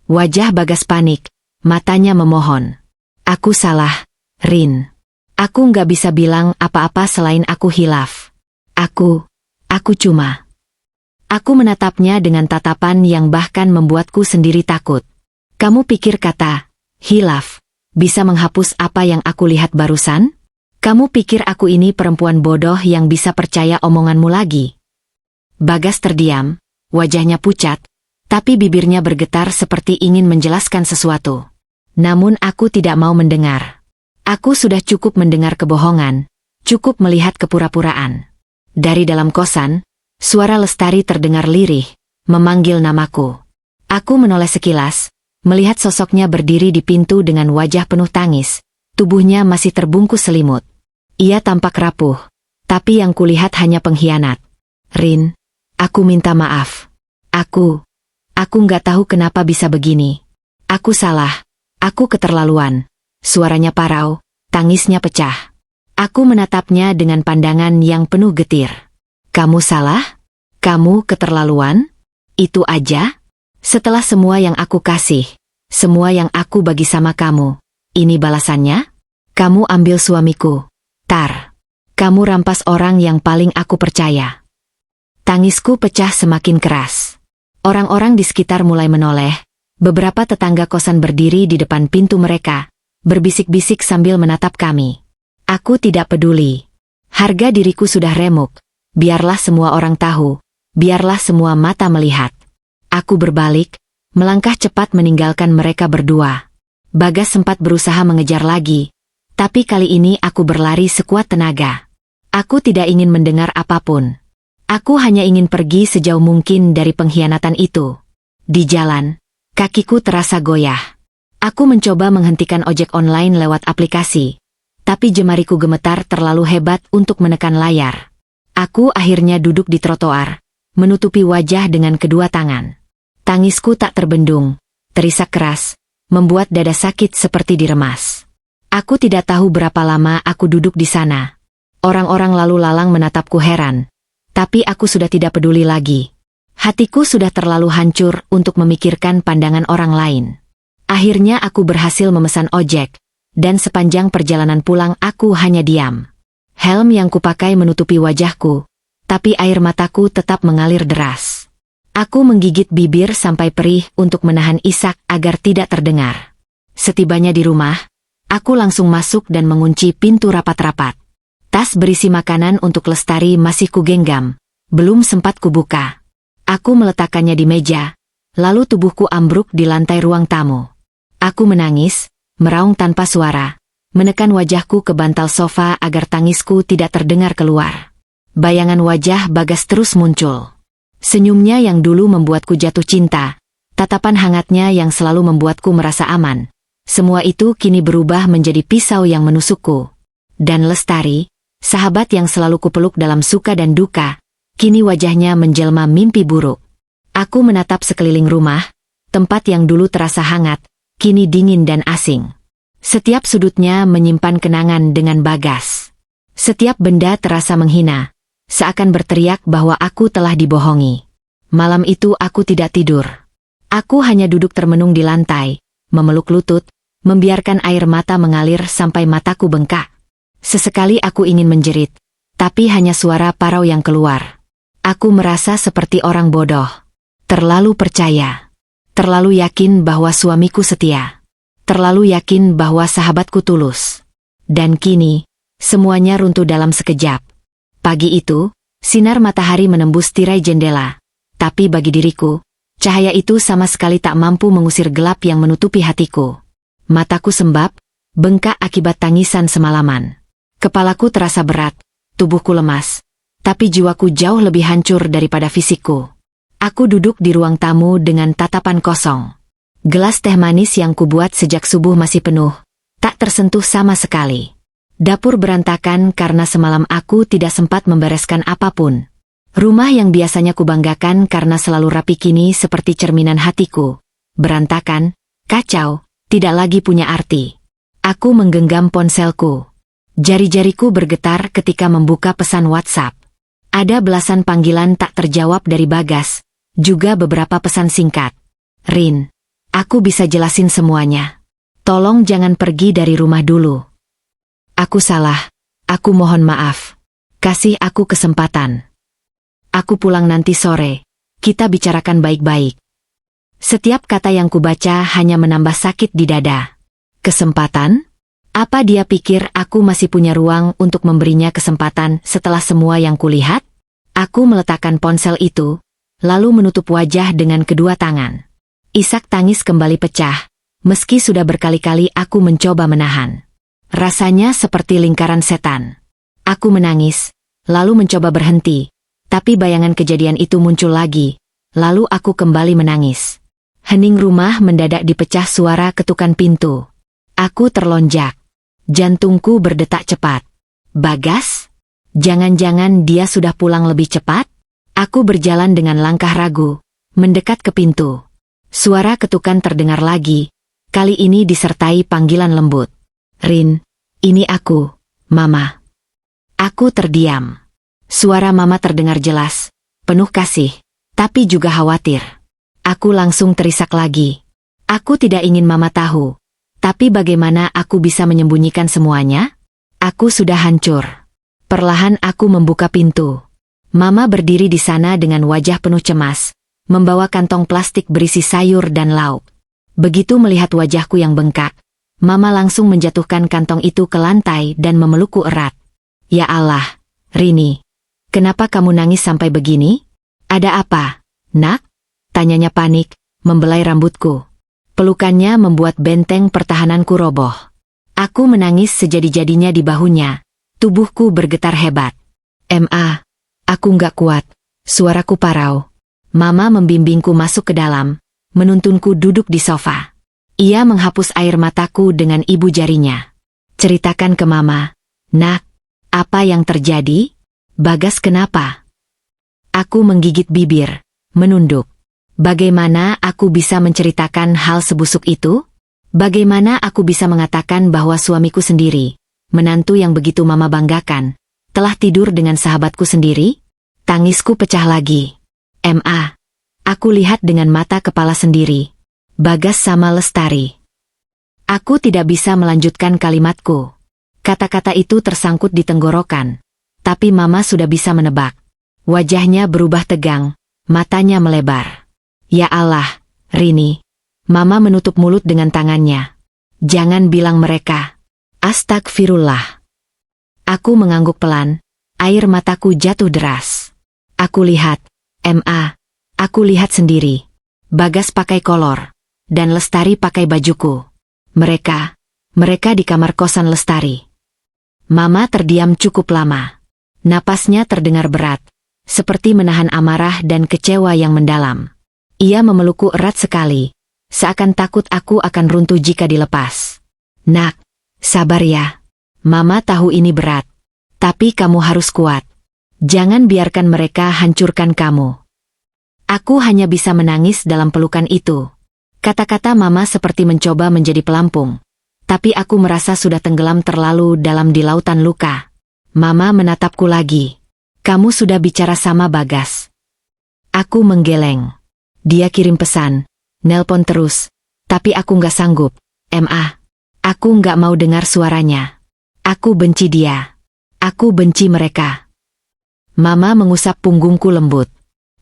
Wajah Bagas panik, matanya memohon. Aku salah, Rin. Aku nggak bisa bilang apa-apa selain aku hilaf. Aku cuma... Aku menatapnya dengan tatapan yang bahkan membuatku sendiri takut. Kamu pikir kata hilaf bisa menghapus apa yang aku lihat barusan? Kamu pikir aku ini perempuan bodoh yang bisa percaya omonganmu lagi? Bagas terdiam, wajahnya pucat, tapi bibirnya bergetar seperti ingin menjelaskan sesuatu. Namun aku tidak mau mendengar. Aku sudah cukup mendengar kebohongan, cukup melihat kepura-puraan. Dari dalam kosan, suara Lestari terdengar lirih, memanggil namaku. Aku menoleh sekilas, melihat sosoknya berdiri di pintu dengan wajah penuh tangis, tubuhnya masih terbungkus selimut. Ia tampak rapuh, tapi yang kulihat hanya pengkhianat. Rin, aku minta maaf. Aku nggak tahu kenapa bisa begini. Aku salah, aku keterlaluan. Suaranya parau, tangisnya pecah. Aku menatapnya dengan pandangan yang penuh getir. Kamu salah? Kamu keterlaluan? Itu aja? Setelah semua yang aku kasih, semua yang aku bagi sama kamu, ini balasannya? Kamu ambil suamiku. Tar. Kamu rampas orang yang paling aku percaya. Tangisku pecah semakin keras. Orang-orang di sekitar mulai menoleh. Beberapa tetangga kosan berdiri di depan pintu mereka, berbisik-bisik sambil menatap kami. Aku tidak peduli. Harga diriku sudah remuk. Biarlah semua orang tahu, biarlah semua mata melihat. Aku berbalik, melangkah cepat meninggalkan mereka berdua. Bagas sempat berusaha mengejar lagi, tapi kali ini aku berlari sekuat tenaga. Aku tidak ingin mendengar apapun. Aku hanya ingin pergi sejauh mungkin dari pengkhianatan itu. Di jalan, kakiku terasa goyah. Aku mencoba menghentikan ojek online lewat aplikasi, tapi jemariku gemetar terlalu hebat untuk menekan layar. Aku akhirnya duduk di trotoar, menutupi wajah dengan kedua tangan. Tangisku tak terbendung, terisak keras, membuat dada sakit seperti diremas. Aku tidak tahu berapa lama aku duduk di sana. Orang-orang lalu lalang menatapku heran, tapi aku sudah tidak peduli lagi. Hatiku sudah terlalu hancur untuk memikirkan pandangan orang lain. Akhirnya aku berhasil memesan ojek, dan sepanjang perjalanan pulang aku hanya diam. Helm yang kupakai menutupi wajahku, tapi air mataku tetap mengalir deras. Aku menggigit bibir sampai perih untuk menahan isak agar tidak terdengar. Setibanya di rumah, aku langsung masuk dan mengunci pintu rapat-rapat. Tas berisi makanan untuk Lestari masih kugenggam, belum sempat kubuka. Aku meletakkannya di meja, lalu tubuhku ambruk di lantai ruang tamu. Aku menangis, meraung tanpa suara, menekan wajahku ke bantal sofa agar tangisku tidak terdengar keluar. Bayangan wajah Bagas terus muncul. Senyumnya yang dulu membuatku jatuh cinta, tatapan hangatnya yang selalu membuatku merasa aman. Semua itu kini berubah menjadi pisau yang menusukku. Dan Lestari, sahabat yang selalu kupeluk dalam suka dan duka, kini wajahnya menjelma mimpi buruk. Aku menatap sekeliling rumah, tempat yang dulu terasa hangat, kini dingin dan asing. Setiap sudutnya menyimpan kenangan dengan Bagas. Setiap benda terasa menghina, seakan berteriak bahwa aku telah dibohongi. Malam itu aku tidak tidur. Aku hanya duduk termenung di lantai, memeluk lutut, membiarkan air mata mengalir sampai mataku bengkak. Sesekali aku ingin menjerit, tapi hanya suara parau yang keluar. Aku merasa seperti orang bodoh. Terlalu percaya. Terlalu yakin bahwa suamiku setia. Terlalu yakin bahwa sahabatku tulus. Dan kini, semuanya runtuh dalam sekejap. Pagi itu, sinar matahari menembus tirai jendela. Tapi bagi diriku, cahaya itu sama sekali tak mampu mengusir gelap yang menutupi hatiku. Mataku sembab, bengkak akibat tangisan semalaman. Kepalaku terasa berat, tubuhku lemas. Tapi jiwaku jauh lebih hancur daripada fisikku. Aku duduk di ruang tamu dengan tatapan kosong. Gelas teh manis yang kubuat sejak subuh masih penuh, tak tersentuh sama sekali. Dapur berantakan karena semalam aku tidak sempat membereskan apapun. Rumah yang biasanya kubanggakan karena selalu rapi kini seperti cerminan hatiku. Berantakan, kacau, tidak lagi punya arti. Aku menggenggam ponselku. Jari-jariku bergetar ketika membuka pesan WhatsApp. Ada belasan panggilan tak terjawab dari Bagas, juga beberapa pesan singkat. Rin, aku bisa jelasin semuanya. Tolong jangan pergi dari rumah dulu. Aku salah, aku mohon maaf. Kasih aku kesempatan. Aku pulang nanti sore, kita bicarakan baik-baik. Setiap kata yang kubaca hanya menambah sakit di dada. Kesempatan? Apa dia pikir aku masih punya ruang untuk memberinya kesempatan setelah semua yang kulihat? Aku meletakkan ponsel itu, lalu menutup wajah dengan kedua tangan. Isak tangis kembali pecah, meski sudah berkali-kali aku mencoba menahan. Rasanya seperti lingkaran setan. Aku menangis, lalu mencoba berhenti, tapi bayangan kejadian itu muncul lagi, lalu aku kembali menangis. Hening rumah mendadak dipecah suara ketukan pintu. Aku terlonjak. Jantungku berdetak cepat. Bagas? Jangan-jangan dia sudah pulang lebih cepat? Aku berjalan dengan langkah ragu, mendekat ke pintu. Suara ketukan terdengar lagi, kali ini disertai panggilan lembut. Rin, ini aku, Mama. Aku terdiam. Suara Mama terdengar jelas, penuh kasih, tapi juga khawatir. Aku langsung terisak lagi. Aku tidak ingin Mama tahu. Tapi bagaimana aku bisa menyembunyikan semuanya? Aku sudah hancur. Perlahan aku membuka pintu. Mama berdiri di sana dengan wajah penuh cemas, membawa kantong plastik berisi sayur dan lauk. Begitu melihat wajahku yang bengkak, Mama langsung menjatuhkan kantong itu ke lantai dan memelukku erat. Ya Allah, Rini, kenapa kamu nangis sampai begini? Ada apa, Nak? Tanyanya panik, membelai rambutku. Pelukannya membuat benteng pertahananku roboh. Aku menangis sejadi-jadinya di bahunya. Tubuhku bergetar hebat. Ma, aku nggak kuat. Suaraku parau. Mama membimbingku masuk ke dalam, menuntunku duduk di sofa. Ia menghapus air mataku dengan ibu jarinya. Ceritakan ke Mama. Nak, apa yang terjadi? Bagas kenapa? Aku menggigit bibir, menunduk. Bagaimana aku bisa menceritakan hal sebusuk itu? Bagaimana aku bisa mengatakan bahwa suamiku sendiri, menantu yang begitu Mama banggakan, telah tidur dengan sahabatku sendiri? Tangisku pecah lagi. Ma, aku lihat dengan mata kepala sendiri. Bagas sama Lestari. Aku tidak bisa melanjutkan kalimatku. Kata-kata itu tersangkut di tenggorokan. Tapi Mama sudah bisa menebak. Wajahnya berubah tegang, matanya melebar. Ya Allah, Rini. Mama menutup mulut dengan tangannya. Jangan bilang mereka. Astagfirullah. Aku mengangguk pelan, air mataku jatuh deras. Aku lihat, aku lihat sendiri. Bagas pakai kolor, dan Lestari pakai bajuku. Mereka di kamar kosan Lestari. Mama terdiam cukup lama. Napasnya terdengar berat, seperti menahan amarah dan kecewa yang mendalam. Ia memelukku erat sekali, seakan takut aku akan runtuh jika dilepas. Nak, sabar ya. Mama tahu ini berat, tapi kamu harus kuat. Jangan biarkan mereka hancurkan kamu. Aku hanya bisa menangis dalam pelukan itu. Kata-kata Mama seperti mencoba menjadi pelampung. Tapi aku merasa sudah tenggelam terlalu dalam di lautan luka. Mama menatapku lagi. Kamu sudah bicara sama Bagas. Aku menggeleng. Dia kirim pesan, nelpon terus. Tapi aku nggak sanggup. Aku nggak mau dengar suaranya. Aku benci dia. Aku benci mereka. Mama mengusap punggungku lembut.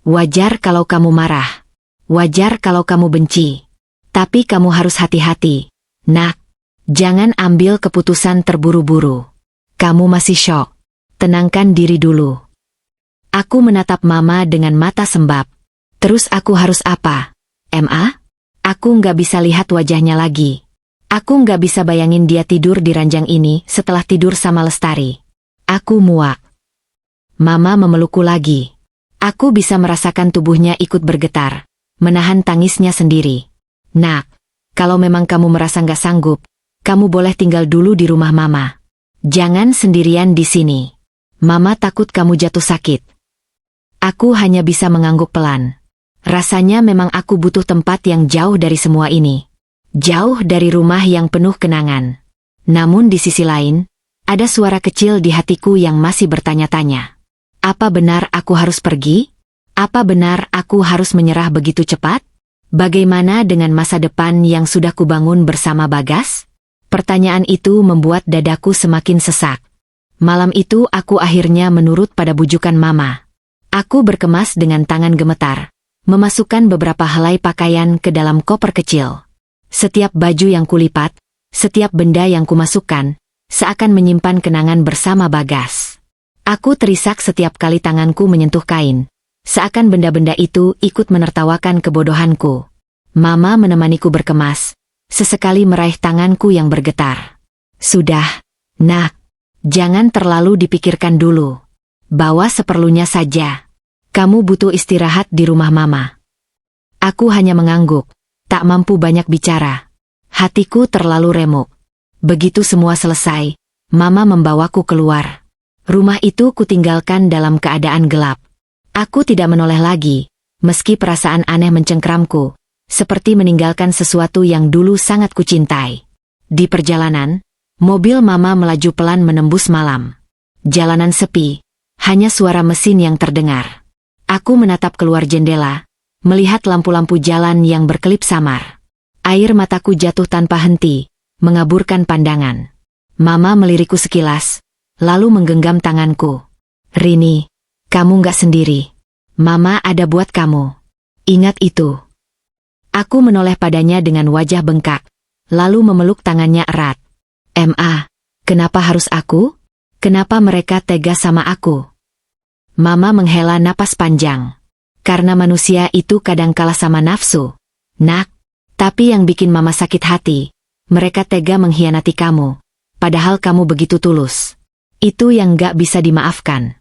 Wajar kalau kamu marah. Wajar kalau kamu benci. Tapi kamu harus hati-hati. Nak, jangan ambil keputusan terburu-buru. Kamu masih syok. Tenangkan diri dulu. Aku menatap Mama dengan mata sembab. Terus aku harus apa? Aku nggak bisa lihat wajahnya lagi. Aku nggak bisa bayangin dia tidur di ranjang ini setelah tidur sama Lestari. Aku muak. Mama memelukku lagi. Aku bisa merasakan tubuhnya ikut bergetar, menahan tangisnya sendiri. Nak, kalau memang kamu merasa nggak sanggup, kamu boleh tinggal dulu di rumah Mama. Jangan sendirian di sini. Mama takut kamu jatuh sakit. Aku hanya bisa mengangguk pelan. Rasanya memang aku butuh tempat yang jauh dari semua ini. Jauh dari rumah yang penuh kenangan. Namun di sisi lain, ada suara kecil di hatiku yang masih bertanya-tanya. Apa benar aku harus pergi? Apa benar aku harus menyerah begitu cepat? Bagaimana dengan masa depan yang sudah kubangun bersama Bagas? Pertanyaan itu membuat dadaku semakin sesak. Malam itu aku akhirnya menurut pada bujukan Mama. Aku berkemas dengan tangan gemetar, memasukkan beberapa helai pakaian ke dalam koper kecil. Setiap baju yang kulipat, setiap benda yang kumasukkan, seakan menyimpan kenangan bersama Bagas. Aku terisak setiap kali tanganku menyentuh kain. Seakan benda-benda itu ikut menertawakan kebodohanku. Mama menemaniku berkemas, sesekali meraih tanganku yang bergetar. Sudah, Nak. Jangan terlalu dipikirkan dulu. Bawa seperlunya saja. Kamu butuh istirahat di rumah Mama. Aku hanya mengangguk, tak mampu banyak bicara. Hatiku terlalu remuk. Begitu semua selesai, Mama membawaku keluar. Rumah itu kutinggalkan dalam keadaan gelap. Aku tidak menoleh lagi, meski perasaan aneh mencengkramku, seperti meninggalkan sesuatu yang dulu sangat kucintai. Di perjalanan, mobil Mama melaju pelan menembus malam. Jalanan sepi, hanya suara mesin yang terdengar. Aku menatap keluar jendela, melihat lampu-lampu jalan yang berkelip samar. Air mataku jatuh tanpa henti, mengaburkan pandangan. Mama melirikku sekilas, lalu menggenggam tanganku. Rini, kamu nggak sendiri. Mama ada buat kamu. Ingat itu. Aku menoleh padanya dengan wajah bengkak, lalu memeluk tangannya erat. Kenapa harus aku? Kenapa mereka tega sama aku? Mama menghela napas panjang. Karena manusia itu kadang kalah sama nafsu. Nak, tapi yang bikin Mama sakit hati, mereka tega mengkhianati kamu, padahal kamu begitu tulus. Itu yang gak bisa dimaafkan.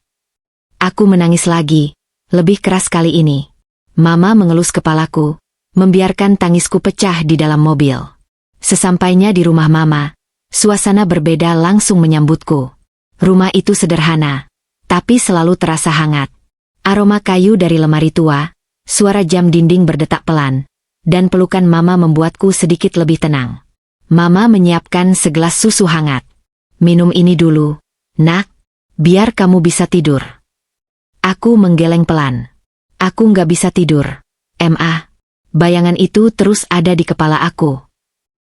Aku menangis lagi, lebih keras kali ini. Mama mengelus kepalaku, membiarkan tangisku pecah di dalam mobil. Sesampainya di rumah Mama, suasana berbeda langsung menyambutku. Rumah itu sederhana, tapi selalu terasa hangat. Aroma kayu dari lemari tua, suara jam dinding berdetak pelan, dan pelukan Mama membuatku sedikit lebih tenang. Mama menyiapkan segelas susu hangat. Minum ini dulu, Nak, biar kamu bisa tidur. Aku menggeleng pelan. Aku nggak bisa tidur. Bayangan itu terus ada di kepala aku.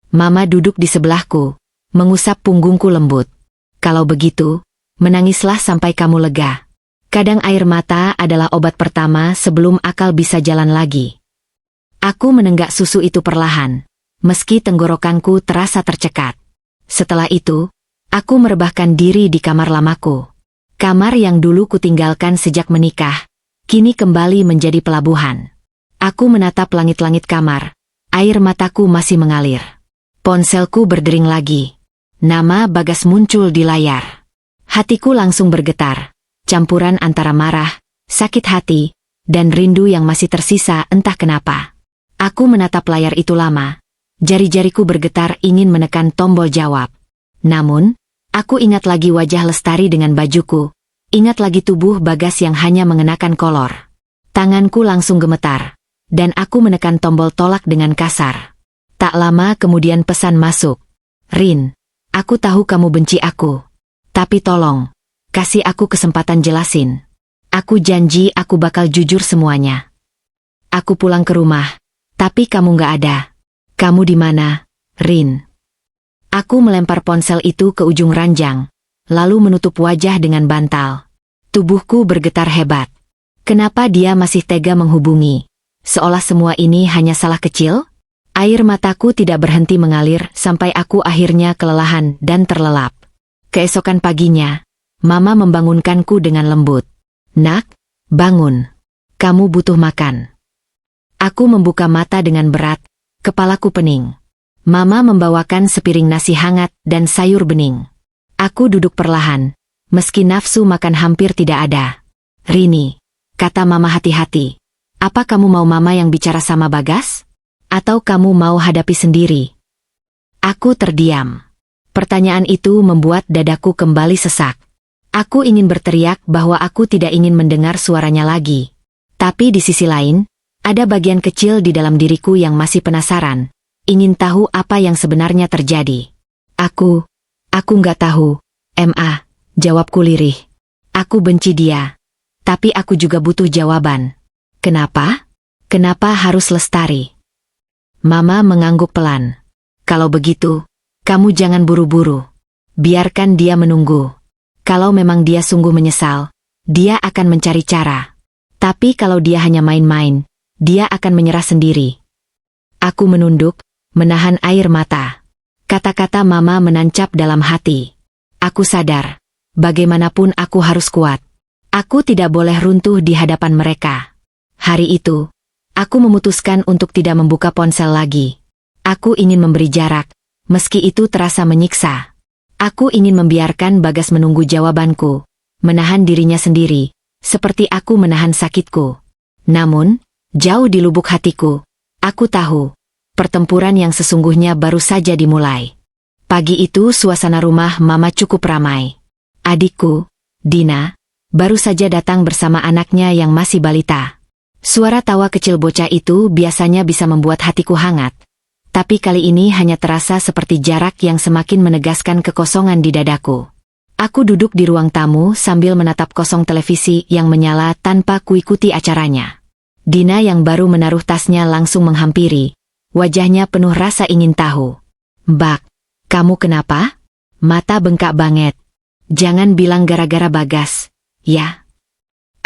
Mama duduk di sebelahku, mengusap punggungku lembut. Kalau begitu, menangislah sampai kamu lega. Kadang air mata adalah obat pertama sebelum akal bisa jalan lagi. Aku menenggak susu itu perlahan, meski tenggorokanku terasa tercekat. Setelah itu, aku merebahkan diri di kamar lamaku. Kamar yang dulu kutinggalkan sejak menikah, kini kembali menjadi pelabuhan. Aku menatap langit-langit kamar, air mataku masih mengalir. Ponselku berdering lagi. Nama Bagas muncul di layar. Hatiku langsung bergetar, campuran antara marah, sakit hati, dan rindu yang masih tersisa entah kenapa. Aku menatap layar itu lama, jari-jariku bergetar ingin menekan tombol jawab. Namun, aku ingat lagi wajah Lestari dengan bajuku, ingat lagi tubuh Bagas yang hanya mengenakan kolor. Tanganku langsung gemetar, dan aku menekan tombol tolak dengan kasar. Tak lama kemudian pesan masuk. Rin, aku tahu kamu benci aku. Tapi tolong, kasih aku kesempatan jelasin. Aku janji aku bakal jujur semuanya. Aku pulang ke rumah, tapi kamu gak ada. Kamu di mana, Rin? Aku melempar ponsel itu ke ujung ranjang, lalu menutup wajah dengan bantal. Tubuhku bergetar hebat. Kenapa dia masih tega menghubungi? Seolah semua ini hanya salah kecil? Air mataku tidak berhenti mengalir sampai aku akhirnya kelelahan dan terlelap. Keesokan paginya, Mama membangunkanku dengan lembut. Nak, bangun. Kamu butuh makan. Aku membuka mata dengan berat, kepalaku pening. Mama membawakan sepiring nasi hangat dan sayur bening. Aku duduk perlahan, meski nafsu makan hampir tidak ada. Rini, kata Mama hati-hati. Apa kamu mau Mama yang bicara sama Bagas? Atau kamu mau hadapi sendiri? Aku terdiam. Pertanyaan itu membuat dadaku kembali sesak. Aku ingin berteriak bahwa aku tidak ingin mendengar suaranya lagi. Tapi di sisi lain, ada bagian kecil di dalam diriku yang masih penasaran, ingin tahu apa yang sebenarnya terjadi. Aku nggak tahu, Ma, jawabku lirih. Aku benci dia. Tapi aku juga butuh jawaban. Kenapa? Kenapa harus Lestari? Mama mengangguk pelan. Kalau begitu, kamu jangan buru-buru. Biarkan dia menunggu. Kalau memang dia sungguh menyesal, dia akan mencari cara. Tapi kalau dia hanya main-main, dia akan menyerah sendiri. Aku menunduk, menahan air mata. Kata-kata Mama menancap dalam hati. Aku sadar, bagaimanapun aku harus kuat. Aku tidak boleh runtuh di hadapan mereka. Hari itu, aku memutuskan untuk tidak membuka ponsel lagi. Aku ingin memberi jarak, meski itu terasa menyiksa. Aku ingin membiarkan Bagas menunggu jawabanku, menahan dirinya sendiri, seperti aku menahan sakitku. Namun, jauh di lubuk hatiku, aku tahu, pertempuran yang sesungguhnya baru saja dimulai. Pagi itu suasana rumah Mama cukup ramai. Adikku, Dina, baru saja datang bersama anaknya yang masih balita. Suara tawa kecil bocah itu biasanya bisa membuat hatiku hangat. Tapi kali ini hanya terasa seperti jarak yang semakin menegaskan kekosongan di dadaku. Aku duduk di ruang tamu sambil menatap kosong televisi yang menyala tanpa kuikuti acaranya. Dina yang baru menaruh tasnya langsung menghampiri. Wajahnya penuh rasa ingin tahu. Mbak, kamu kenapa? Mata bengkak banget. Jangan bilang gara-gara Bagas, ya?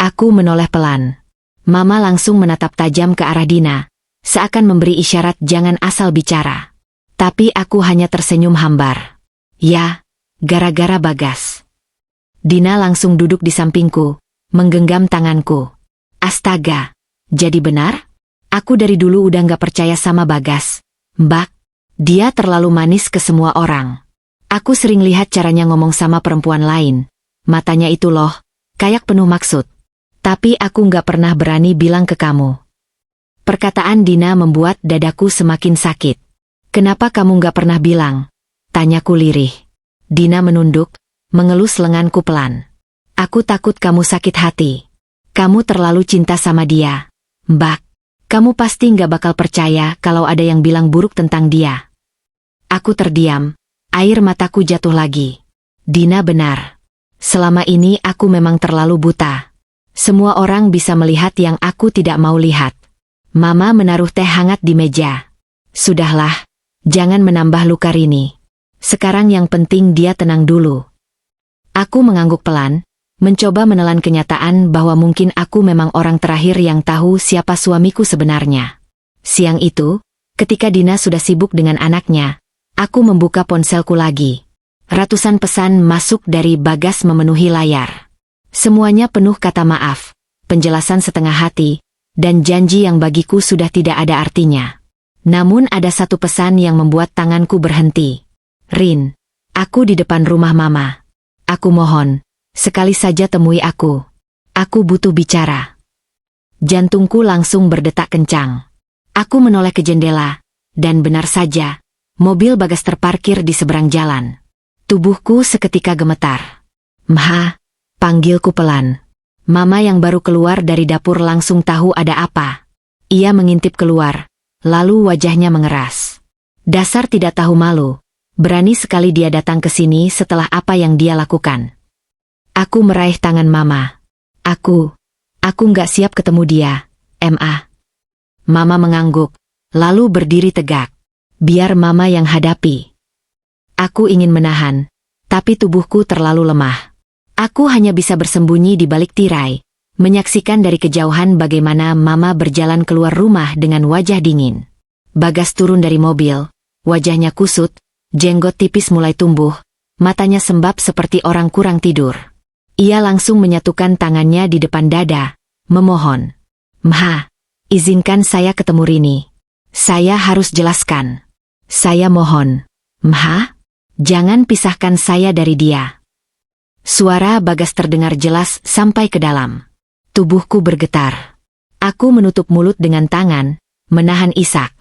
Aku menoleh pelan. Mama langsung menatap tajam ke arah Dina, seakan memberi isyarat jangan asal bicara. Tapi aku hanya tersenyum hambar. Ya, gara-gara Bagas. Dina langsung duduk di sampingku, menggenggam tanganku. Astaga, jadi benar? Aku dari dulu udah gak percaya sama Bagas. Mbak, dia terlalu manis ke semua orang. Aku sering lihat caranya ngomong sama perempuan lain. Matanya itu loh, kayak penuh maksud. Tapi aku gak pernah berani bilang ke kamu. Perkataan Dina membuat dadaku semakin sakit. Kenapa kamu gak pernah bilang? Tanyaku lirih. Dina menunduk, mengelus lenganku pelan. Aku takut kamu sakit hati. Kamu terlalu cinta sama dia. Mbak, kamu pasti gak bakal percaya kalau ada yang bilang buruk tentang dia. Aku terdiam, air mataku jatuh lagi. Dina benar. Selama ini aku memang terlalu buta. Semua orang bisa melihat yang aku tidak mau lihat. Mama menaruh teh hangat di meja. Sudahlah, Jangan menambah luka Rini. Sekarang yang penting dia tenang dulu. Aku mengangguk pelan, mencoba menelan kenyataan bahwa mungkin aku memang orang terakhir yang tahu siapa suamiku sebenarnya. Siang itu, ketika Dina sudah sibuk dengan anaknya, aku membuka ponselku lagi. Ratusan pesan masuk dari Bagas memenuhi layar. Semuanya penuh kata maaf, penjelasan setengah hati, dan janji yang bagiku sudah tidak ada artinya. Namun ada satu pesan yang membuat tanganku berhenti. Rin, aku di depan rumah Mama. Aku mohon, sekali saja temui aku. Aku butuh bicara. Jantungku langsung berdetak kencang. Aku menoleh ke jendela, dan benar saja, mobil Bagas terparkir di seberang jalan. Tubuhku seketika gemetar. Mha, panggilku pelan. Mama yang baru keluar dari dapur langsung tahu ada apa. Ia mengintip keluar, lalu wajahnya mengeras. Dasar tidak tahu malu. Berani sekali dia datang ke sini setelah apa yang dia lakukan. Aku meraih tangan Mama. Aku nggak siap ketemu dia, Ma. Mama mengangguk, lalu berdiri tegak. Biar Mama yang hadapi. Aku ingin menahan, tapi tubuhku terlalu lemah. Aku hanya bisa bersembunyi di balik tirai, menyaksikan dari kejauhan bagaimana Mama berjalan keluar rumah dengan wajah dingin. Bagas turun dari mobil, wajahnya kusut, jenggot tipis mulai tumbuh, matanya sembab seperti orang kurang tidur. Ia langsung menyatukan tangannya di depan dada, memohon. Mha, izinkan saya ketemu Rini. Saya harus jelaskan. Saya mohon. Mha, jangan pisahkan saya dari dia. Suara Bagas terdengar jelas sampai ke dalam. Tubuhku bergetar. Aku menutup mulut dengan tangan, menahan isak.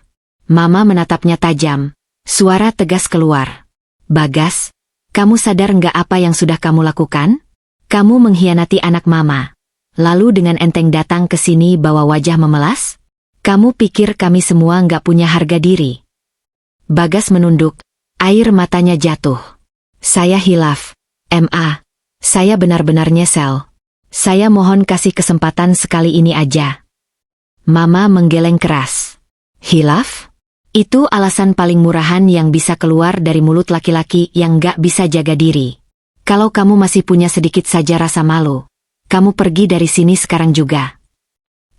Mama menatapnya tajam. Suara tegas keluar. Bagas, kamu sadar nggak apa yang sudah kamu lakukan? Kamu mengkhianati anak Mama. Lalu dengan enteng datang ke sini bawa wajah memelas? Kamu pikir kami semua nggak punya harga diri? Bagas menunduk, air matanya jatuh. Saya hilaf, Ma. Saya benar-benar nyesel. Saya mohon kasih kesempatan sekali ini aja. Mama menggeleng keras. Hilaf? Itu alasan paling murahan yang bisa keluar dari mulut laki-laki yang gak bisa jaga diri. Kalau kamu masih punya sedikit saja rasa malu, kamu pergi dari sini sekarang juga.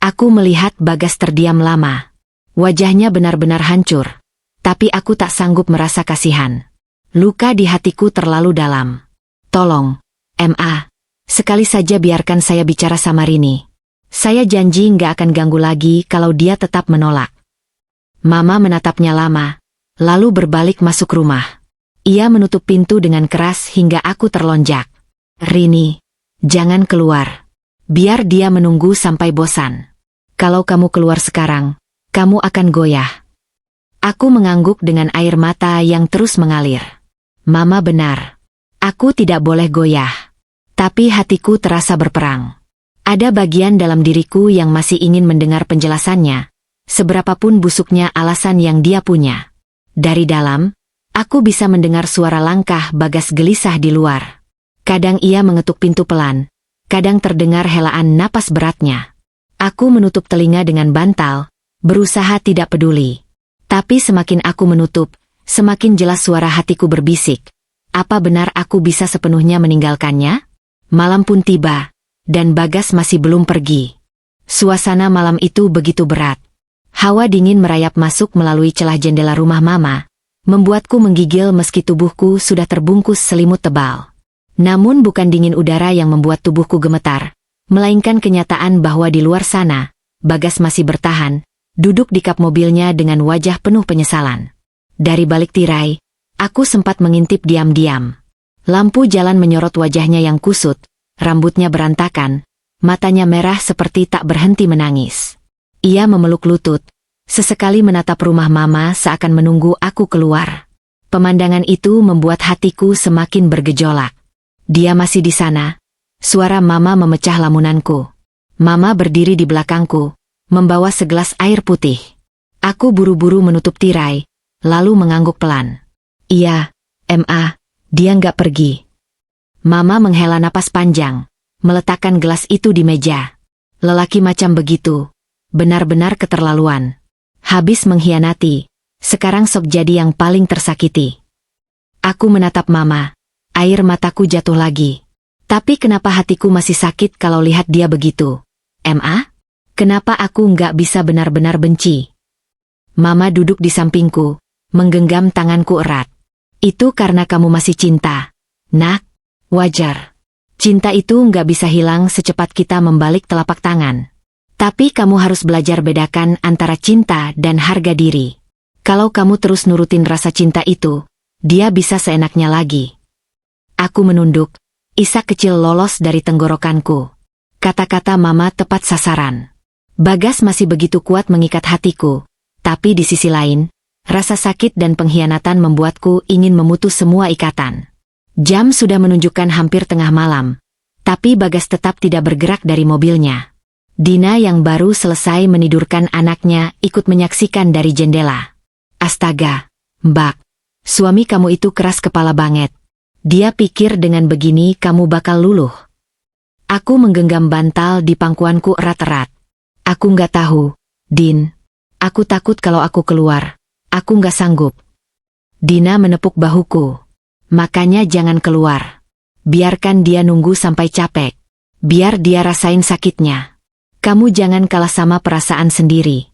Aku melihat Bagas terdiam lama. Wajahnya benar-benar hancur. Tapi aku tak sanggup merasa kasihan. Luka di hatiku terlalu dalam. Tolong, Ma, sekali saja biarkan saya bicara sama Rini. Saya janji nggak akan ganggu lagi kalau dia tetap menolak. Mama menatapnya lama, lalu berbalik masuk rumah. Ia menutup pintu dengan keras hingga aku terlonjak. Rini, jangan keluar. Biar dia menunggu sampai bosan. Kalau kamu keluar sekarang, kamu akan goyah. Aku mengangguk dengan air mata yang terus mengalir. Mama benar. Aku tidak boleh goyah. Tapi hatiku terasa berperang. Ada bagian dalam diriku yang masih ingin mendengar penjelasannya, seberapapun busuknya alasan yang dia punya. Dari dalam, aku bisa mendengar suara langkah Bagas gelisah di luar. Kadang ia mengetuk pintu pelan, kadang terdengar helaan napas beratnya. Aku menutup telinga dengan bantal, berusaha tidak peduli. Tapi semakin aku menutup, semakin jelas suara hatiku berbisik. Apa benar aku bisa sepenuhnya meninggalkannya? Malam pun tiba, dan Bagas masih belum pergi. Suasana malam itu begitu berat. Hawa dingin merayap masuk melalui celah jendela rumah Mama, membuatku menggigil meski tubuhku sudah terbungkus selimut tebal. Namun bukan dingin udara yang membuat tubuhku gemetar, melainkan kenyataan bahwa di luar sana, Bagas masih bertahan, duduk di kap mobilnya dengan wajah penuh penyesalan. Dari balik tirai, aku sempat mengintip diam-diam. Lampu jalan menyorot wajahnya yang kusut, rambutnya berantakan, matanya merah seperti tak berhenti menangis. Ia memeluk lutut, sesekali menatap rumah Mama seakan menunggu aku keluar. Pemandangan itu membuat hatiku semakin bergejolak. Dia masih di sana. Suara Mama memecah lamunanku. Mama berdiri di belakangku, membawa segelas air putih. Aku buru-buru menutup tirai, lalu mengangguk pelan. Iya, Ma, dia nggak pergi. Mama menghela napas panjang, meletakkan gelas itu di meja. Lelaki macam begitu, benar-benar keterlaluan. Habis mengkhianati, sekarang sok jadi yang paling tersakiti. Aku menatap Mama, air mataku jatuh lagi. Tapi kenapa hatiku masih sakit kalau lihat dia begitu? Ma? Kenapa aku nggak bisa benar-benar benci? Mama duduk di sampingku, menggenggam tanganku erat. Itu karena kamu masih cinta. Nak, wajar. Cinta itu nggak bisa hilang secepat kita membalik telapak tangan. Tapi kamu harus belajar bedakan antara cinta dan harga diri. Kalau kamu terus nurutin rasa cinta itu, dia bisa seenaknya lagi. Aku menunduk, isak kecil lolos dari tenggorokanku. Kata-kata Mama tepat sasaran. Bagas masih begitu kuat mengikat hatiku, tapi di sisi lain, rasa sakit dan pengkhianatan membuatku ingin memutus semua ikatan. Jam sudah menunjukkan hampir tengah malam, tapi Bagas tetap tidak bergerak dari mobilnya. Dina yang baru selesai menidurkan anaknya ikut menyaksikan dari jendela. Astaga, Mbak, suami kamu itu keras kepala banget. Dia pikir dengan begini kamu bakal luluh. Aku menggenggam bantal di pangkuanku erat-erat. Aku nggak tahu, Din. Aku takut kalau aku keluar. Aku nggak sanggup. Dina menepuk bahuku. Makanya jangan keluar. Biarkan dia nunggu sampai capek. Biar dia rasain sakitnya. Kamu jangan kalah sama perasaan sendiri.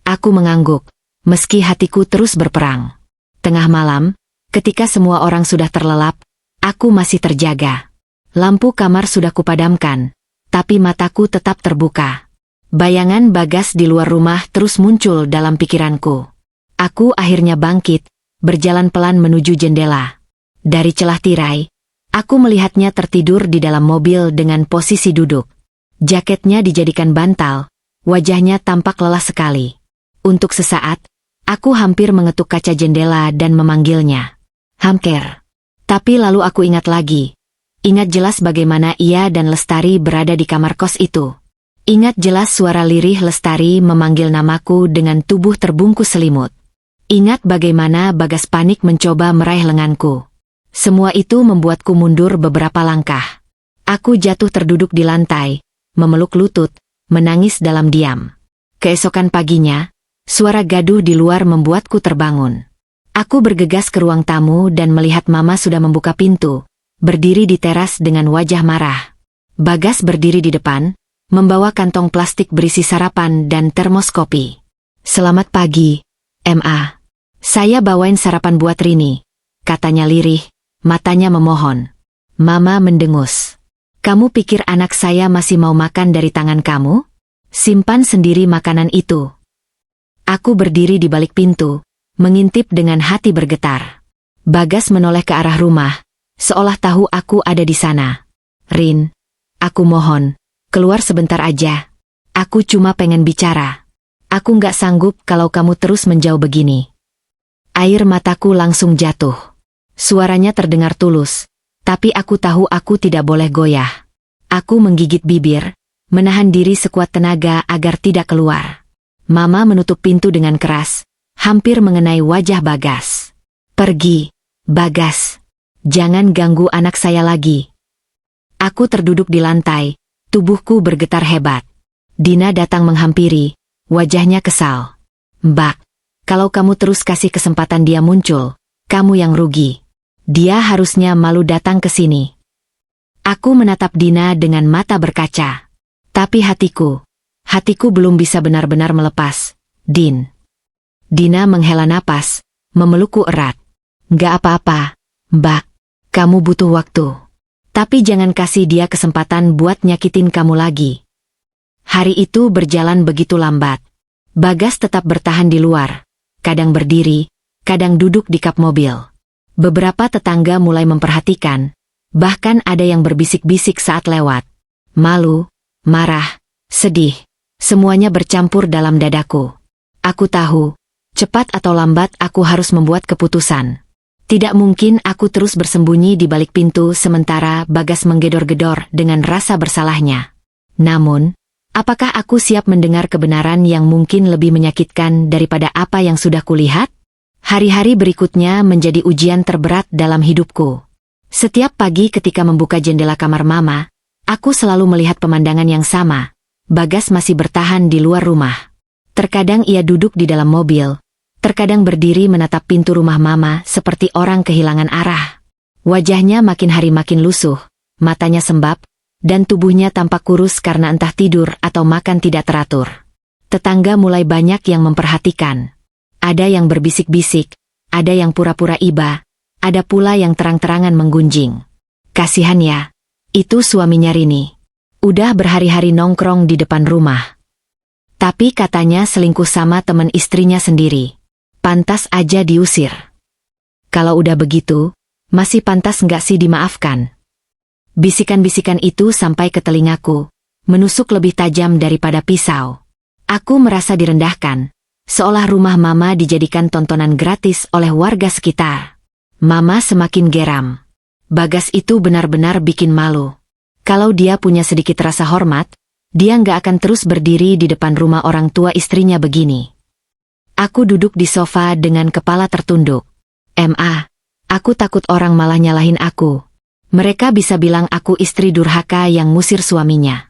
Aku mengangguk, meski hatiku terus berperang. Tengah malam, ketika semua orang sudah terlelap, aku masih terjaga. Lampu kamar sudah kupadamkan, tapi mataku tetap terbuka. Bayangan Bagas di luar rumah terus muncul dalam pikiranku. Aku akhirnya bangkit, berjalan pelan menuju jendela. Dari celah tirai, aku melihatnya tertidur di dalam mobil dengan posisi duduk. Jaketnya dijadikan bantal, wajahnya tampak lelah sekali. Untuk sesaat, aku hampir mengetuk kaca jendela dan memanggilnya. Hamker. Tapi lalu aku ingat lagi. Ingat jelas bagaimana ia dan Lestari berada di kamar kos itu. Ingat jelas suara lirih Lestari memanggil namaku dengan tubuh terbungkus selimut. Ingat bagaimana Bagas panik mencoba meraih lenganku. Semua itu membuatku mundur beberapa langkah. Aku jatuh terduduk di lantai, memeluk lutut, menangis dalam diam. Keesokan paginya, suara gaduh di luar membuatku terbangun. Aku bergegas ke ruang tamu dan melihat Mama sudah membuka pintu, berdiri di teras dengan wajah marah. Bagas berdiri di depan, membawa kantong plastik berisi sarapan dan termos kopi. Selamat pagi, Ma. Saya bawain sarapan buat Rini, katanya lirih, matanya memohon. Mama mendengus. Kamu pikir anak saya masih mau makan dari tangan kamu? Simpan sendiri makanan itu. Aku berdiri di balik pintu, mengintip dengan hati bergetar. Bagas menoleh ke arah rumah, seolah tahu aku ada di sana. Rin, aku mohon, keluar sebentar aja. Aku cuma pengen bicara. Aku nggak sanggup kalau kamu terus menjauh begini. Air mataku langsung jatuh. Suaranya terdengar tulus, tapi aku tahu aku tidak boleh goyah. Aku menggigit bibir, menahan diri sekuat tenaga agar tidak keluar. Mama menutup pintu dengan keras, hampir mengenai wajah Bagas. Pergi, Bagas. Jangan ganggu anak saya lagi. Aku terduduk di lantai, tubuhku bergetar hebat. Dina datang menghampiri, wajahnya kesal. Mbak, kalau kamu terus kasih kesempatan dia muncul, kamu yang rugi. Dia harusnya malu datang ke sini. Aku menatap Dina dengan mata berkaca. Tapi hatiku belum bisa benar-benar melepas. Din. Dina menghela napas, memelukku erat. Nggak apa-apa, Mbak. Kamu butuh waktu. Tapi jangan kasih dia kesempatan buat nyakitin kamu lagi. Hari itu berjalan begitu lambat. Bagas tetap bertahan di luar. Kadang berdiri, kadang duduk di kap mobil. Beberapa tetangga mulai memperhatikan, bahkan ada yang berbisik-bisik saat lewat. Malu, marah, sedih, semuanya bercampur dalam dadaku. Aku tahu, cepat atau lambat aku harus membuat keputusan. Tidak mungkin aku terus bersembunyi di balik pintu sementara Bagas menggedor-gedor dengan rasa bersalahnya. Namun, apakah aku siap mendengar kebenaran yang mungkin lebih menyakitkan daripada apa yang sudah kulihat? Hari-hari berikutnya menjadi ujian terberat dalam hidupku. Setiap pagi ketika membuka jendela kamar Mama, aku selalu melihat pemandangan yang sama. Bagas masih bertahan di luar rumah. Terkadang ia duduk di dalam mobil, Terkadang berdiri menatap pintu rumah Mama seperti orang kehilangan arah. Wajahnya makin hari makin lusuh, matanya sembab, dan tubuhnya tampak kurus karena entah tidur atau makan tidak teratur. Tetangga mulai banyak yang memperhatikan. Ada yang berbisik-bisik, ada yang pura-pura iba, ada pula yang terang-terangan menggunjing. Kasihan ya, itu suaminya Rini. Udah berhari-hari nongkrong di depan rumah. Tapi katanya selingkuh sama teman istrinya sendiri. Pantas aja diusir. Kalau udah begitu, masih pantas nggak sih dimaafkan? Bisikan-bisikan itu sampai ke telingaku, menusuk lebih tajam daripada pisau. Aku merasa direndahkan, seolah rumah Mama dijadikan tontonan gratis oleh warga sekitar. Mama semakin geram. Bagas itu benar-benar bikin malu. Kalau dia punya sedikit rasa hormat, dia nggak akan terus berdiri di depan rumah orang tua istrinya begini. Aku duduk di sofa dengan kepala tertunduk. Aku takut orang malah nyalahin aku. Mereka bisa bilang aku istri durhaka yang ngusir suaminya.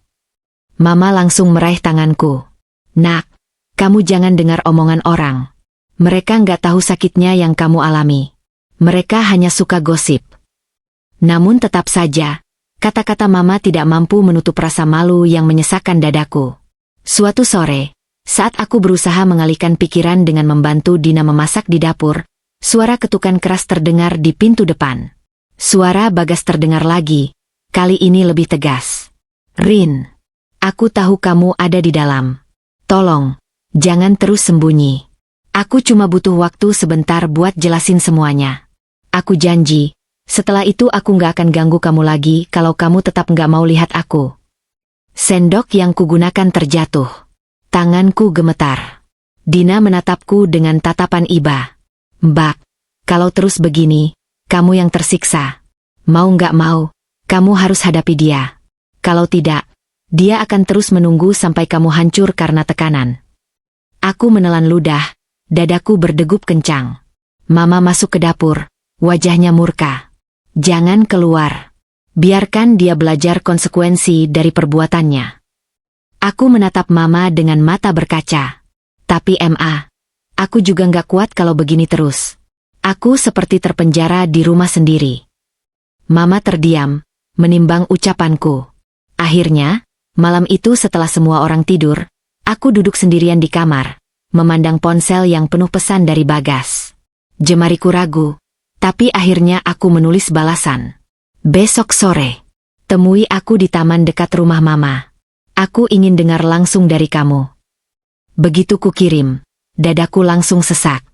Mama langsung meraih tanganku. Nak, kamu jangan dengar omongan orang. Mereka nggak tahu sakitnya yang kamu alami. Mereka hanya suka gosip. Namun tetap saja, kata-kata Mama tidak mampu menutup rasa malu yang menyesakkan dadaku. Suatu sore, saat aku berusaha mengalihkan pikiran dengan membantu Dina memasak di dapur, suara ketukan keras terdengar di pintu depan. Suara Bagas terdengar lagi, kali ini lebih tegas. Rin, aku tahu kamu ada di dalam. Tolong, jangan terus sembunyi. Aku cuma butuh waktu sebentar buat jelasin semuanya. Aku janji, setelah itu aku nggak akan ganggu kamu lagi kalau kamu tetap nggak mau lihat aku. Sendok yang kugunakan terjatuh. Tanganku gemetar. Dina menatapku dengan tatapan iba. Mbak, kalau terus begini, kamu yang tersiksa. Mau nggak mau, kamu harus hadapi dia. Kalau tidak, dia akan terus menunggu sampai kamu hancur karena tekanan. Aku menelan ludah, dadaku berdegup kencang. Mama masuk ke dapur, wajahnya murka. Jangan keluar. Biarkan dia belajar konsekuensi dari perbuatannya. Aku menatap Mama dengan mata berkaca. Tapi aku juga nggak kuat kalau begini terus. Aku seperti terpenjara di rumah sendiri. Mama terdiam, menimbang ucapanku. Akhirnya, malam itu setelah semua orang tidur, aku duduk sendirian di kamar, memandang ponsel yang penuh pesan dari Bagas. Jemariku ragu, tapi akhirnya aku menulis balasan. Besok sore, temui aku di taman dekat rumah Mama. Aku ingin dengar langsung dari kamu. Begitu kukirim, dadaku langsung sesak.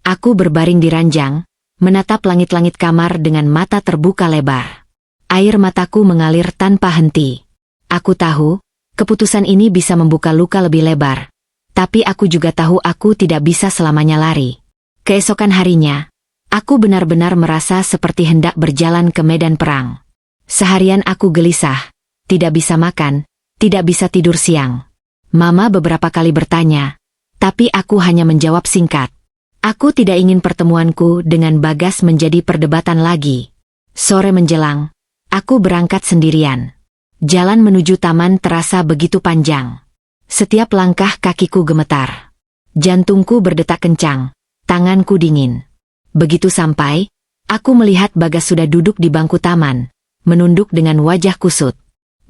Aku berbaring di ranjang, menatap langit-langit kamar dengan mata terbuka lebar. Air mataku mengalir tanpa henti. Aku tahu, keputusan ini bisa membuka luka lebih lebar. Tapi aku juga tahu aku tidak bisa selamanya lari. Keesokan harinya, aku benar-benar merasa seperti hendak berjalan ke medan perang. Seharian aku gelisah, tidak bisa makan, tidak bisa tidur siang. Mama beberapa kali bertanya, tapi aku hanya menjawab singkat. Aku tidak ingin pertemuanku dengan Bagas menjadi perdebatan lagi. Sore menjelang, aku berangkat sendirian. Jalan menuju taman terasa begitu panjang. Setiap langkah kakiku gemetar. Jantungku berdetak kencang, tanganku dingin. Begitu sampai, aku melihat Bagas sudah duduk di bangku taman, menunduk dengan wajah kusut.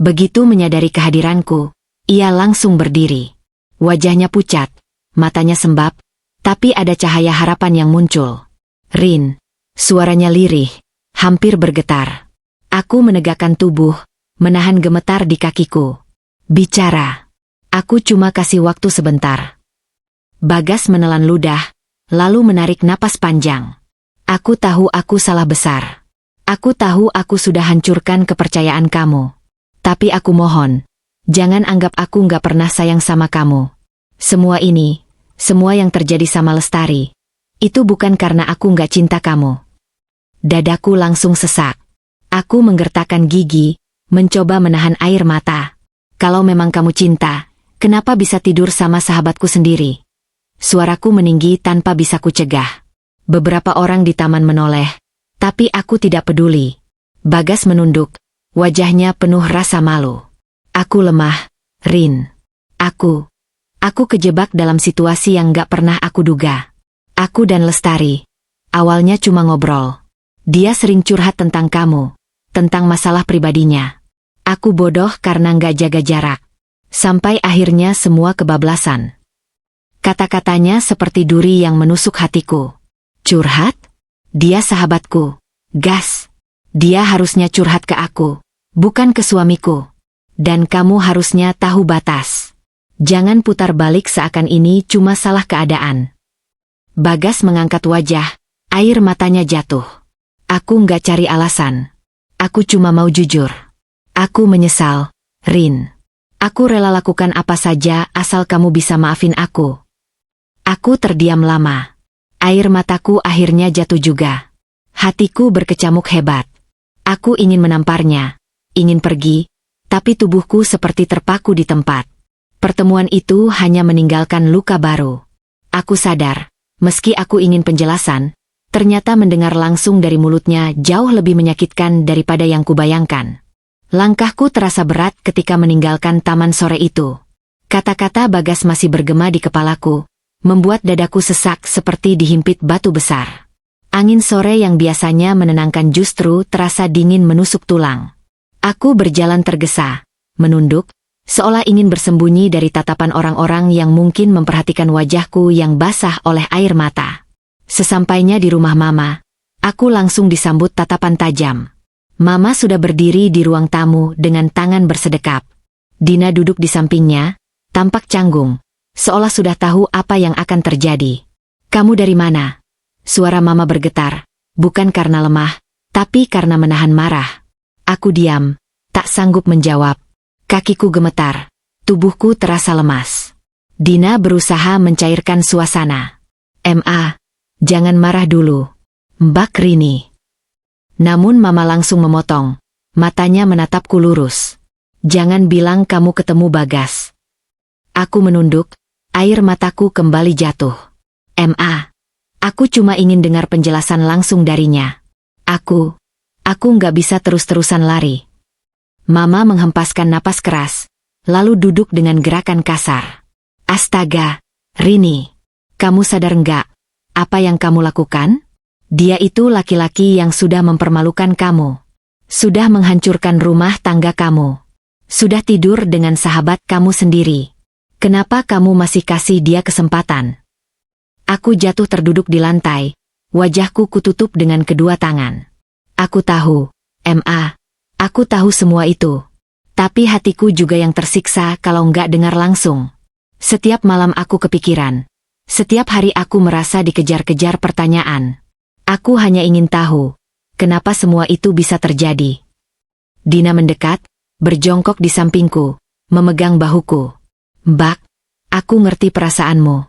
Begitu menyadari kehadiranku, ia langsung berdiri. Wajahnya pucat, matanya sembab, tapi ada cahaya harapan yang muncul. Rin, suaranya lirih, hampir bergetar. Aku menegakkan tubuh, menahan gemetar di kakiku. Bicara. Aku cuma kasih waktu sebentar. Bagas menelan ludah, lalu menarik napas panjang. Aku tahu aku salah besar. Aku tahu aku sudah hancurkan kepercayaan kamu. Tapi aku mohon, jangan anggap aku nggak pernah sayang sama kamu. Semua ini, semua yang terjadi sama Lestari, itu bukan karena aku nggak cinta kamu. Dadaku langsung sesak. Aku menggertakkan gigi, mencoba menahan air mata. Kalau memang kamu cinta, kenapa bisa tidur sama sahabatku sendiri? Suaraku meninggi tanpa bisa kucegah. Beberapa orang di taman menoleh, tapi aku tidak peduli. Bagas menunduk. Wajahnya penuh rasa malu. Aku lemah, Rin. Aku kejebak dalam situasi yang gak pernah aku duga. Aku dan Lestari. Awalnya cuma ngobrol. Dia sering curhat tentang kamu, tentang masalah pribadinya. Aku bodoh karena nggak jaga jarak. Sampai akhirnya semua kebablasan. Kata-katanya seperti duri yang menusuk hatiku. Curhat? Dia sahabatku. Gas. Dia harusnya curhat ke aku, bukan ke suamiku. Dan kamu harusnya tahu batas. Jangan putar balik seakan ini cuma salah keadaan. Bagas mengangkat wajah, air matanya jatuh. Aku nggak cari alasan. Aku cuma mau jujur. Aku menyesal, Rin. Aku rela lakukan apa saja asal kamu bisa maafin aku. Aku terdiam lama. Air mataku akhirnya jatuh juga. Hatiku berkecamuk hebat. Aku ingin menamparnya, ingin pergi, tapi tubuhku seperti terpaku di tempat. Pertemuan itu hanya meninggalkan luka baru. Aku sadar, meski aku ingin penjelasan, ternyata mendengar langsung dari mulutnya jauh lebih menyakitkan daripada yang kubayangkan. Langkahku terasa berat ketika meninggalkan taman sore itu. Kata-kata Bagas masih bergema di kepalaku, membuat dadaku sesak seperti dihimpit batu besar. Angin sore yang biasanya menenangkan justru terasa dingin menusuk tulang. Aku berjalan tergesa, menunduk, seolah ingin bersembunyi dari tatapan orang-orang yang mungkin memperhatikan wajahku yang basah oleh air mata. Sesampainya di rumah Mama, aku langsung disambut tatapan tajam. Mama sudah berdiri di ruang tamu dengan tangan bersedekap. Dina duduk di sampingnya, tampak canggung, seolah sudah tahu apa yang akan terjadi. "Kamu dari mana?" Suara Mama bergetar, bukan karena lemah, tapi karena menahan marah. Aku diam, tak sanggup menjawab. Kakiku gemetar, tubuhku terasa lemas. Dina berusaha mencairkan suasana. "Ma, jangan marah dulu. Mbak Rini." Namun Mama langsung memotong, matanya menatapku lurus. "Jangan bilang kamu ketemu Bagas." Aku menunduk, air mataku kembali jatuh. "Ma, aku cuma ingin dengar penjelasan langsung darinya. Aku nggak bisa terus-terusan lari." Mama menghempaskan napas keras, lalu duduk dengan gerakan kasar. "Astaga, Rini, kamu sadar nggak apa yang kamu lakukan? Dia itu laki-laki yang sudah mempermalukan kamu. Sudah menghancurkan rumah tangga kamu. Sudah tidur dengan sahabat kamu sendiri. Kenapa kamu masih kasih dia kesempatan?" Aku jatuh terduduk di lantai, wajahku kututup dengan kedua tangan. Aku tahu, Ma, aku tahu semua itu. Tapi hatiku juga yang tersiksa kalau nggak dengar langsung. Setiap malam aku kepikiran. Setiap hari aku merasa dikejar-kejar pertanyaan. Aku hanya ingin tahu, kenapa semua itu bisa terjadi. Dina mendekat, berjongkok di sampingku, memegang bahuku. "Mbak, aku ngerti perasaanmu.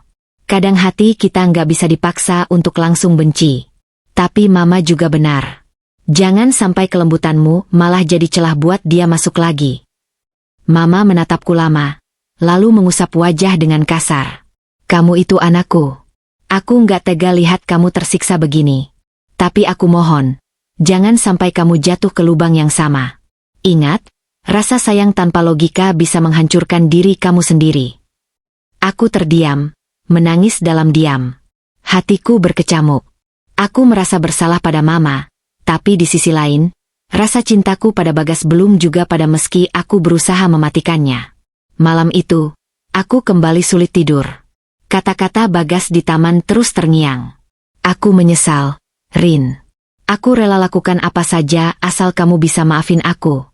Kadang hati kita nggak bisa dipaksa untuk langsung benci. Tapi Mama juga benar. Jangan sampai kelembutanmu malah jadi celah buat dia masuk lagi." Mama menatapku lama, lalu mengusap wajah dengan kasar. "Kamu itu anakku. Aku nggak tega lihat kamu tersiksa begini. Tapi aku mohon, jangan sampai kamu jatuh ke lubang yang sama. Ingat, rasa sayang tanpa logika bisa menghancurkan diri kamu sendiri." Aku terdiam, menangis dalam diam. Hatiku berkecamuk. Aku merasa bersalah pada Mama, tapi di sisi lain, rasa cintaku pada Bagas belum juga pada meski aku berusaha mematikannya. Malam itu, aku kembali sulit tidur. Kata-kata Bagas di taman terus terngiang. "Aku menyesal, Rin. Aku rela lakukan apa saja asal kamu bisa maafin aku."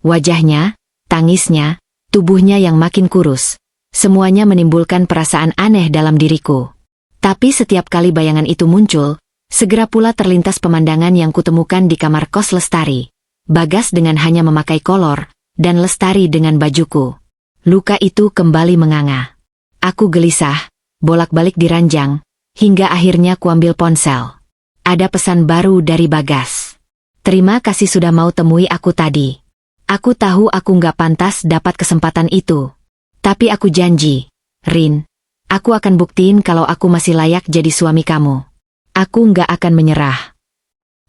Wajahnya, tangisnya, tubuhnya yang makin kurus. Semuanya menimbulkan perasaan aneh dalam diriku. Tapi setiap kali bayangan itu muncul, segera pula terlintas pemandangan yang kutemukan di kamar kos Lestari. Bagas dengan hanya memakai kolor, dan Lestari dengan bajuku. Luka itu kembali menganga. Aku gelisah, bolak-balik di ranjang, hingga akhirnya kuambil ponsel. Ada pesan baru dari Bagas. "Terima kasih sudah mau temui aku tadi. Aku tahu aku nggak pantas dapat kesempatan itu. Tapi aku janji, Rin, aku akan buktiin kalau aku masih layak jadi suami kamu. Aku nggak akan menyerah."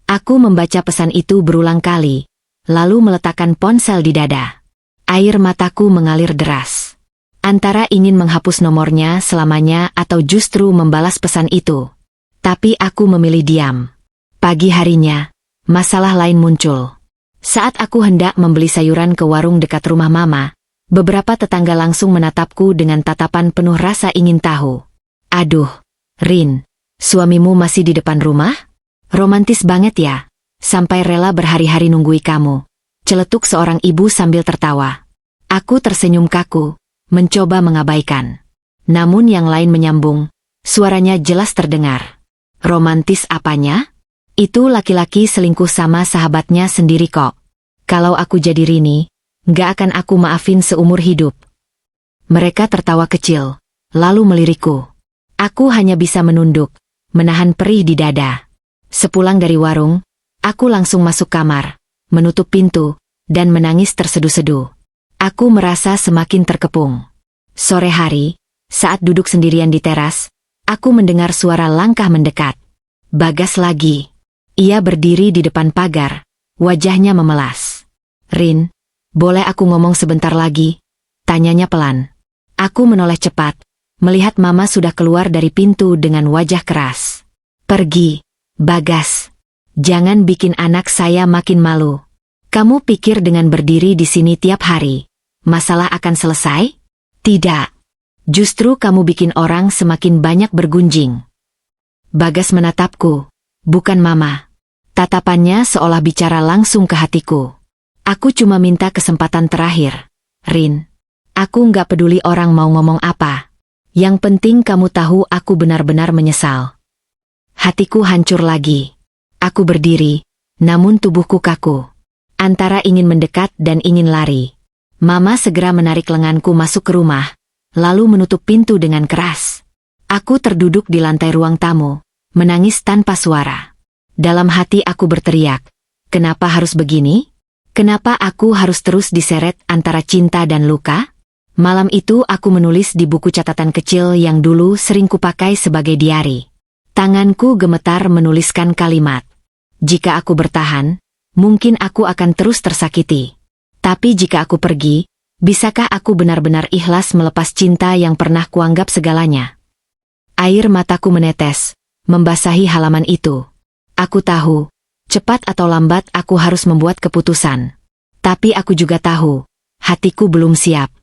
Aku membaca pesan itu berulang kali, lalu meletakkan ponsel di dada. Air mataku mengalir deras. Antara ingin menghapus nomornya selamanya atau justru membalas pesan itu. Tapi aku memilih diam. Pagi harinya, masalah lain muncul. Saat aku hendak membeli sayuran ke warung dekat rumah Mama, beberapa tetangga langsung menatapku dengan tatapan penuh rasa ingin tahu. Aduh, Rin, suamimu masih di depan rumah? Romantis banget ya, sampai rela berhari-hari nunggui kamu. Celetuk seorang ibu sambil tertawa. Aku tersenyum kaku, mencoba mengabaikan. Namun yang lain menyambung, suaranya jelas terdengar. Romantis apanya? Itu laki-laki selingkuh sama sahabatnya sendiri kok. Kalau aku jadi Rini, nggak akan aku maafin seumur hidup. Mereka tertawa kecil, lalu melirikku. Aku hanya bisa menunduk, menahan perih di dada. Sepulang dari warung, aku langsung masuk kamar, menutup pintu, dan menangis terseduh-seduh. Aku merasa semakin terkepung. Sore hari, saat duduk sendirian di teras, aku mendengar suara langkah mendekat. Bagas lagi. Ia berdiri di depan pagar, wajahnya memelas. Rin, boleh aku ngomong sebentar lagi? Tanyanya pelan. Aku menoleh cepat, melihat Mama sudah keluar dari pintu dengan wajah keras. Pergi, Bagas. Jangan bikin anak saya makin malu. Kamu pikir dengan berdiri di sini tiap hari, masalah akan selesai? Tidak. Justru kamu bikin orang semakin banyak bergunjing. Bagas menatapku, bukan Mama. Tatapannya seolah bicara langsung ke hatiku. Aku cuma minta kesempatan terakhir. Rin, aku nggak peduli orang mau ngomong apa. Yang penting kamu tahu aku benar-benar menyesal. Hatiku hancur lagi. Aku berdiri, namun tubuhku kaku. Antara ingin mendekat dan ingin lari. Mama segera menarik lenganku masuk ke rumah, lalu menutup pintu dengan keras. Aku terduduk di lantai ruang tamu, menangis tanpa suara. Dalam hati aku berteriak, kenapa harus begini? Kenapa aku harus terus diseret antara cinta dan luka? Malam itu aku menulis di buku catatan kecil yang dulu sering kupakai sebagai diari. Tanganku gemetar menuliskan kalimat. Jika aku bertahan, mungkin aku akan terus tersakiti. Tapi jika aku pergi, bisakah aku benar-benar ikhlas melepas cinta yang pernah kuanggap segalanya? Air mataku menetes, membasahi halaman itu. Aku tahu, cepat atau lambat aku harus membuat keputusan. Tapi aku juga tahu, hatiku belum siap.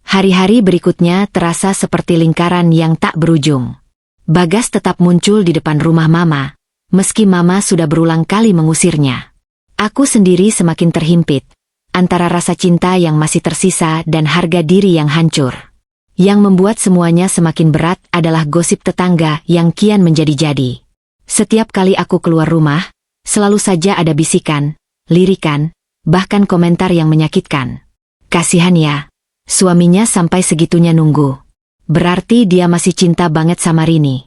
Hari-hari berikutnya terasa seperti lingkaran yang tak berujung. Bagas tetap muncul di depan rumah Mama, meski Mama sudah berulang kali mengusirnya. Aku sendiri semakin terhimpit, antara rasa cinta yang masih tersisa dan harga diri yang hancur. Yang membuat semuanya semakin berat adalah gosip tetangga yang kian menjadi-jadi. Setiap kali aku keluar rumah, selalu saja ada bisikan, lirikan, bahkan komentar yang menyakitkan. Kasihan ya, suaminya sampai segitunya nunggu. Berarti dia masih cinta banget sama Rini.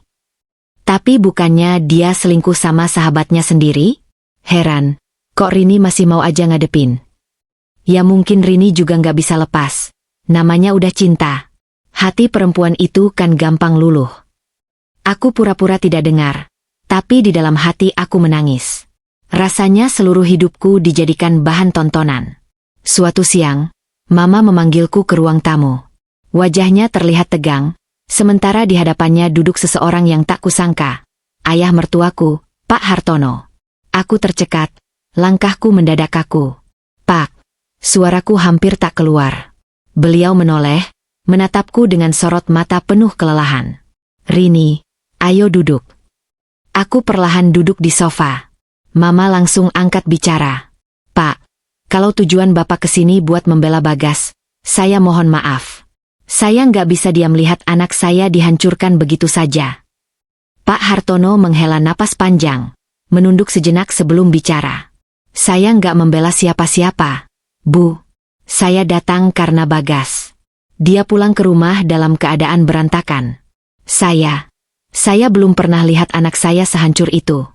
Tapi bukannya dia selingkuh sama sahabatnya sendiri? Heran, kok Rini masih mau aja ngadepin? Ya mungkin Rini juga nggak bisa lepas. Namanya udah cinta. Hati perempuan itu kan gampang luluh. Aku pura-pura tidak dengar. Tapi di dalam hati aku menangis. Rasanya seluruh hidupku dijadikan bahan tontonan. Suatu siang, Mama memanggilku ke ruang tamu. Wajahnya terlihat tegang, sementara di hadapannya duduk seseorang yang tak kusangka. Ayah mertuaku, Pak Hartono. Aku tercekat, langkahku mendadak kaku. Pak, suaraku hampir tak keluar. Beliau menoleh, menatapku dengan sorot mata penuh kelelahan. Rini, ayo duduk. Aku perlahan duduk di sofa. Mama langsung angkat bicara. Pak, kalau tujuan Bapak kesini buat membela Bagas, saya mohon maaf. Saya nggak bisa diam melihat anak saya dihancurkan begitu saja. Pak Hartono menghela napas panjang, menunduk sejenak sebelum bicara. Saya nggak membela siapa-siapa, Bu. Saya datang karena Bagas. Dia pulang ke rumah dalam keadaan berantakan. Saya belum pernah lihat anak saya sehancur itu.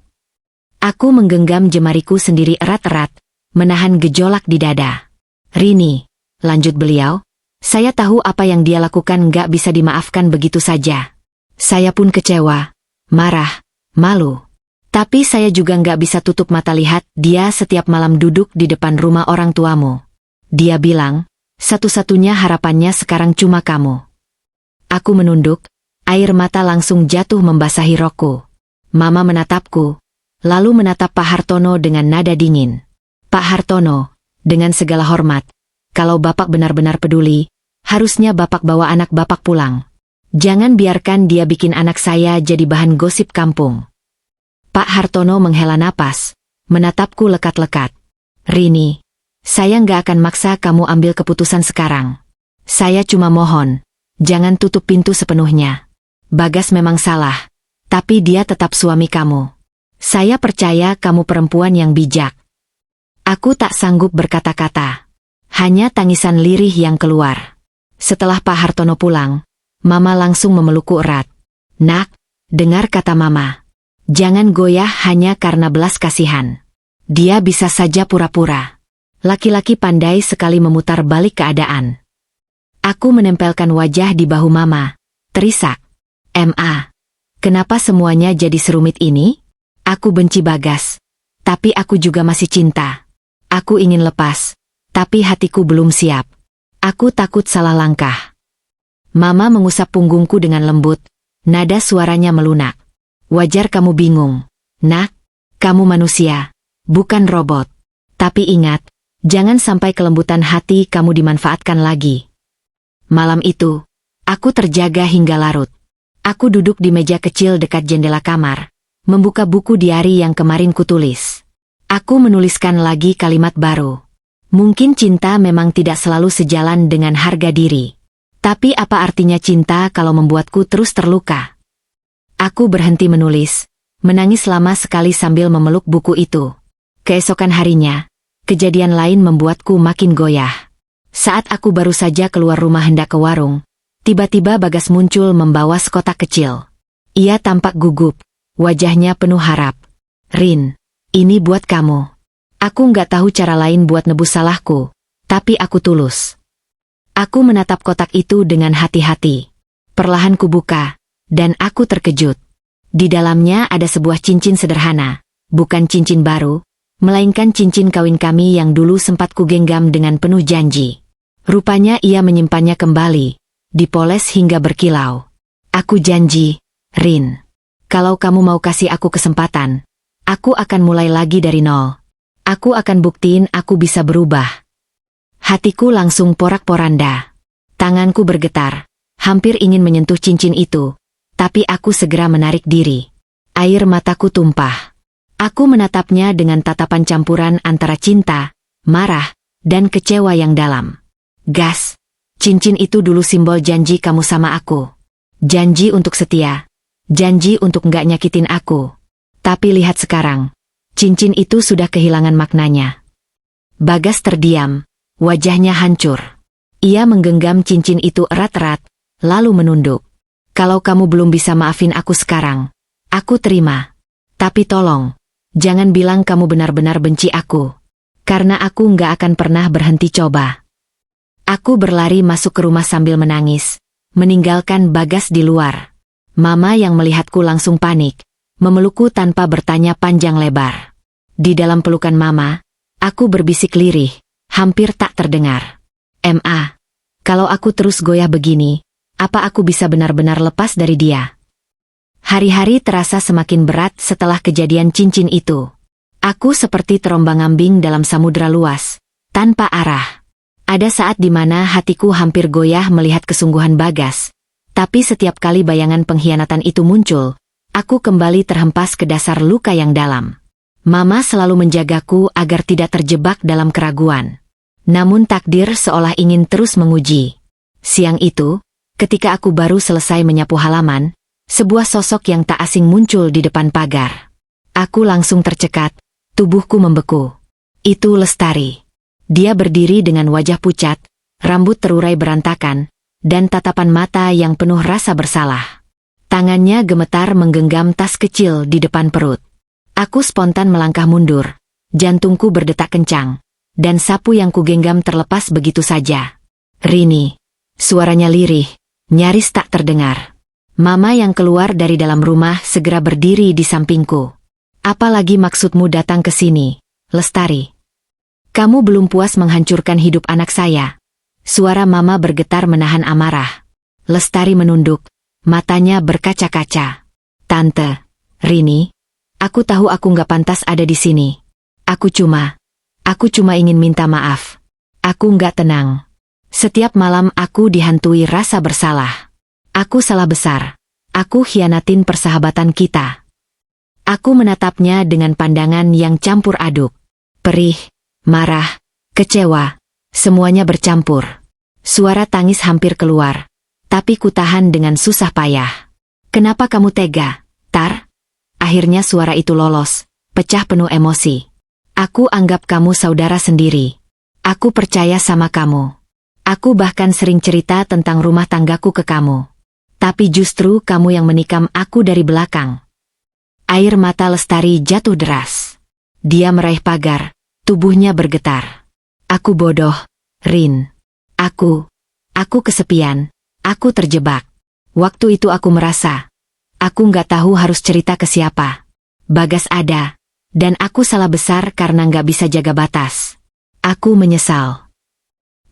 Aku menggenggam jemariku sendiri erat-erat, menahan gejolak di dada. Rini, lanjut beliau, saya tahu apa yang dia lakukan nggak bisa dimaafkan begitu saja. Saya pun kecewa, marah, malu. Tapi saya juga nggak bisa tutup mata lihat dia setiap malam duduk di depan rumah orang tuamu. Dia bilang, satu-satunya harapannya sekarang cuma kamu. Aku menunduk, air mata langsung jatuh membasahi rokku. Mama menatapku, lalu menatap Pak Hartono dengan nada dingin. Pak Hartono, dengan segala hormat, kalau Bapak benar-benar peduli, harusnya Bapak bawa anak Bapak pulang. Jangan biarkan dia bikin anak saya jadi bahan gosip kampung. Pak Hartono menghela napas, menatapku lekat-lekat. Rini, saya nggak akan maksa kamu ambil keputusan sekarang. Saya cuma mohon, jangan tutup pintu sepenuhnya. Bagas memang salah, tapi dia tetap suami kamu. Saya percaya kamu perempuan yang bijak. Aku tak sanggup berkata-kata. Hanya tangisan lirih yang keluar. Setelah Pak Hartono pulang, Mama langsung memelukku erat. Nak, dengar kata Mama. Jangan goyah hanya karena belas kasihan. Dia bisa saja pura-pura. Laki-laki pandai sekali memutar balik keadaan. Aku menempelkan wajah di bahu Mama. Terisak. Ma, kenapa semuanya jadi serumit ini? Aku benci Bagas. Tapi aku juga masih cinta. Aku ingin lepas, tapi hatiku belum siap. Aku takut salah langkah. Mama mengusap punggungku dengan lembut, nada suaranya melunak. Wajar kamu bingung. Nak, kamu manusia, bukan robot. Tapi ingat, jangan sampai kelembutan hati kamu dimanfaatkan lagi. Malam itu, aku terjaga hingga larut. Aku duduk di meja kecil dekat jendela kamar, membuka buku diari yang kemarin kutulis. Aku menuliskan lagi kalimat baru. Mungkin cinta memang tidak selalu sejalan dengan harga diri. Tapi apa artinya cinta kalau membuatku terus terluka? Aku berhenti menulis, menangis lama sekali sambil memeluk buku itu. Keesokan harinya, kejadian lain membuatku makin goyah. Saat aku baru saja keluar rumah hendak ke warung, tiba-tiba Bagas muncul membawa sekotak kecil. Ia tampak gugup, wajahnya penuh harap. Rin, ini buat kamu. Aku nggak tahu cara lain buat nebus salahku, tapi aku tulus. Aku menatap kotak itu dengan hati-hati. Perlahan kubuka, dan aku terkejut. Di dalamnya ada sebuah cincin sederhana, bukan cincin baru, melainkan cincin kawin kami yang dulu sempat kugenggam dengan penuh janji. Rupanya ia menyimpannya kembali, dipoles hingga berkilau. Aku janji, Rin, kalau kamu mau kasih aku kesempatan, aku akan mulai lagi dari nol. Aku akan buktiin aku bisa berubah. Hatiku langsung porak-poranda. Tanganku bergetar, hampir ingin menyentuh cincin itu, tapi aku segera menarik diri. Air mataku tumpah. Aku menatapnya dengan tatapan campuran antara cinta, marah, dan kecewa yang dalam. Gas, cincin itu dulu simbol janji kamu sama aku. Janji untuk setia. Janji untuk nggak nyakitin aku. Tapi lihat sekarang, cincin itu sudah kehilangan maknanya. Bagas terdiam, wajahnya hancur. Ia menggenggam cincin itu erat-erat, lalu menunduk. Kalau kamu belum bisa maafin aku sekarang, aku terima. Tapi tolong, jangan bilang kamu benar-benar benci aku. Karena aku nggak akan pernah berhenti coba. Aku berlari masuk ke rumah sambil menangis, meninggalkan Bagas di luar. Mama yang melihatku langsung panik, memelukku tanpa bertanya panjang lebar. Di dalam pelukan Mama, aku berbisik lirih, hampir tak terdengar. Ma, kalau aku terus goyah begini, apa aku bisa benar-benar lepas dari dia? Hari-hari terasa semakin berat setelah kejadian cincin itu. Aku seperti terombang-ambing dalam samudera luas, tanpa arah. Ada saat di mana hatiku hampir goyah melihat kesungguhan Bagas, tapi setiap kali bayangan pengkhianatan itu muncul, aku kembali terhempas ke dasar luka yang dalam. Mama selalu menjagaku agar tidak terjebak dalam keraguan. Namun takdir seolah ingin terus menguji. Siang itu, ketika aku baru selesai menyapu halaman, sebuah sosok yang tak asing muncul di depan pagar. Aku langsung tercekat, tubuhku membeku. Itu Lestari. Dia berdiri dengan wajah pucat, rambut terurai berantakan, dan tatapan mata yang penuh rasa bersalah. Tangannya gemetar menggenggam tas kecil di depan perut. Aku spontan melangkah mundur, jantungku berdetak kencang, dan sapu yang kugenggam terlepas begitu saja. Rini, suaranya lirih, nyaris tak terdengar. Mama yang keluar dari dalam rumah segera berdiri di sampingku. Apalagi maksudmu datang ke sini, Lestari? Kamu belum puas menghancurkan hidup anak saya? Suara Mama bergetar menahan amarah. Lestari menunduk, matanya berkaca-kaca. Tante, Rini, aku tahu aku nggak pantas ada di sini. Aku cuma ingin minta maaf. Aku nggak tenang. Setiap malam aku dihantui rasa bersalah. Aku salah besar. Aku khianatin persahabatan kita. Aku menatapnya dengan pandangan yang campur aduk. Perih, marah, kecewa, semuanya bercampur. Suara tangis hampir keluar, tapi kutahan dengan susah payah. Kenapa kamu tega, Tar? Akhirnya suara itu lolos, pecah penuh emosi. Aku anggap kamu saudara sendiri. Aku percaya sama kamu. Aku bahkan sering cerita tentang rumah tanggaku ke kamu. Tapi justru kamu yang menikam aku dari belakang. Air mata Lestari jatuh deras. Dia meraih pagar, tubuhnya bergetar. Aku bodoh, Rin. Aku kesepian, aku terjebak. Waktu itu aku merasa, aku nggak tahu harus cerita ke siapa. Bagas ada, dan aku salah besar karena nggak bisa jaga batas. Aku menyesal.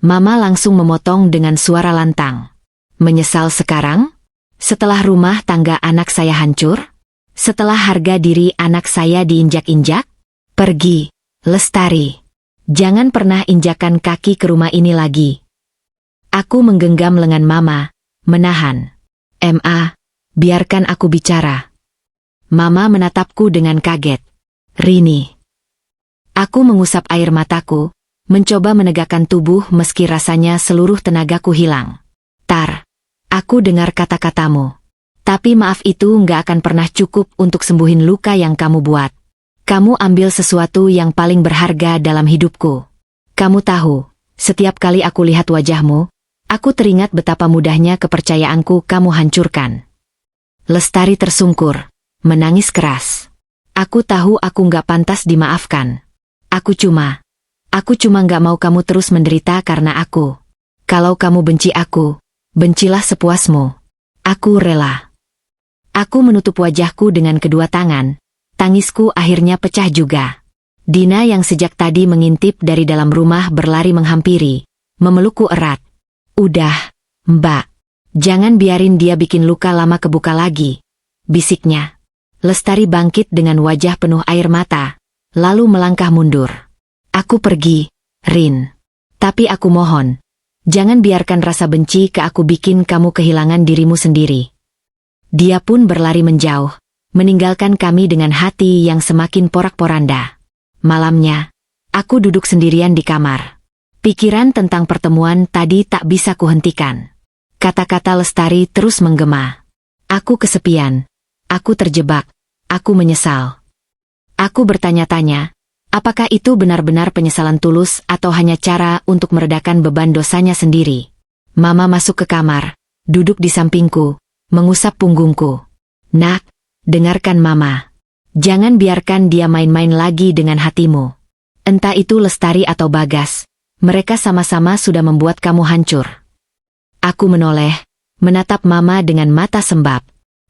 Mama langsung memotong dengan suara lantang. Menyesal sekarang? Setelah rumah tangga anak saya hancur? Setelah harga diri anak saya diinjak-injak? Pergi, Lestari. Jangan pernah injakan kaki ke rumah ini lagi. Aku menggenggam lengan Mama, menahan. Ma, biarkan aku bicara. Mama menatapku dengan kaget. Rini. Aku mengusap air mataku, mencoba menegakkan tubuh meski rasanya seluruh tenagaku hilang. Tar, aku dengar kata-katamu. Tapi maaf itu nggak akan pernah cukup untuk sembuhin luka yang kamu buat. Kamu ambil sesuatu yang paling berharga dalam hidupku. Kamu tahu, setiap kali aku lihat wajahmu, aku teringat betapa mudahnya kepercayaanku kamu hancurkan. Lestari tersungkur, menangis keras. Aku tahu aku nggak pantas dimaafkan. Aku cuma nggak mau kamu terus menderita karena aku. Kalau kamu benci aku, bencilah sepuasmu. Aku rela. Aku menutup wajahku dengan kedua tangan. Tangisku akhirnya pecah juga. Dina yang sejak tadi mengintip dari dalam rumah berlari menghampiri, memelukku erat. Udah, Mbak. Jangan biarin dia bikin luka lama kebuka lagi, bisiknya. Lestari bangkit dengan wajah penuh air mata, lalu melangkah mundur. Aku pergi, Rin. Tapi aku mohon, jangan biarkan rasa benci ke aku bikin kamu kehilangan dirimu sendiri. Dia pun berlari menjauh, meninggalkan kami dengan hati yang semakin porak-poranda. Malamnya, aku duduk sendirian di kamar. Pikiran tentang pertemuan tadi tak bisa kuhentikan. Kata-kata Lestari terus menggema. Aku kesepian. Aku terjebak. Aku menyesal. Aku bertanya-tanya, apakah itu benar-benar penyesalan tulus atau hanya cara untuk meredakan beban dosanya sendiri? Mama masuk ke kamar, duduk di sampingku, mengusap punggungku. Nak, dengarkan Mama. Jangan biarkan dia main-main lagi dengan hatimu. Entah itu Lestari atau Bagas, mereka sama-sama sudah membuat kamu hancur. Aku menoleh, menatap Mama dengan mata sembab.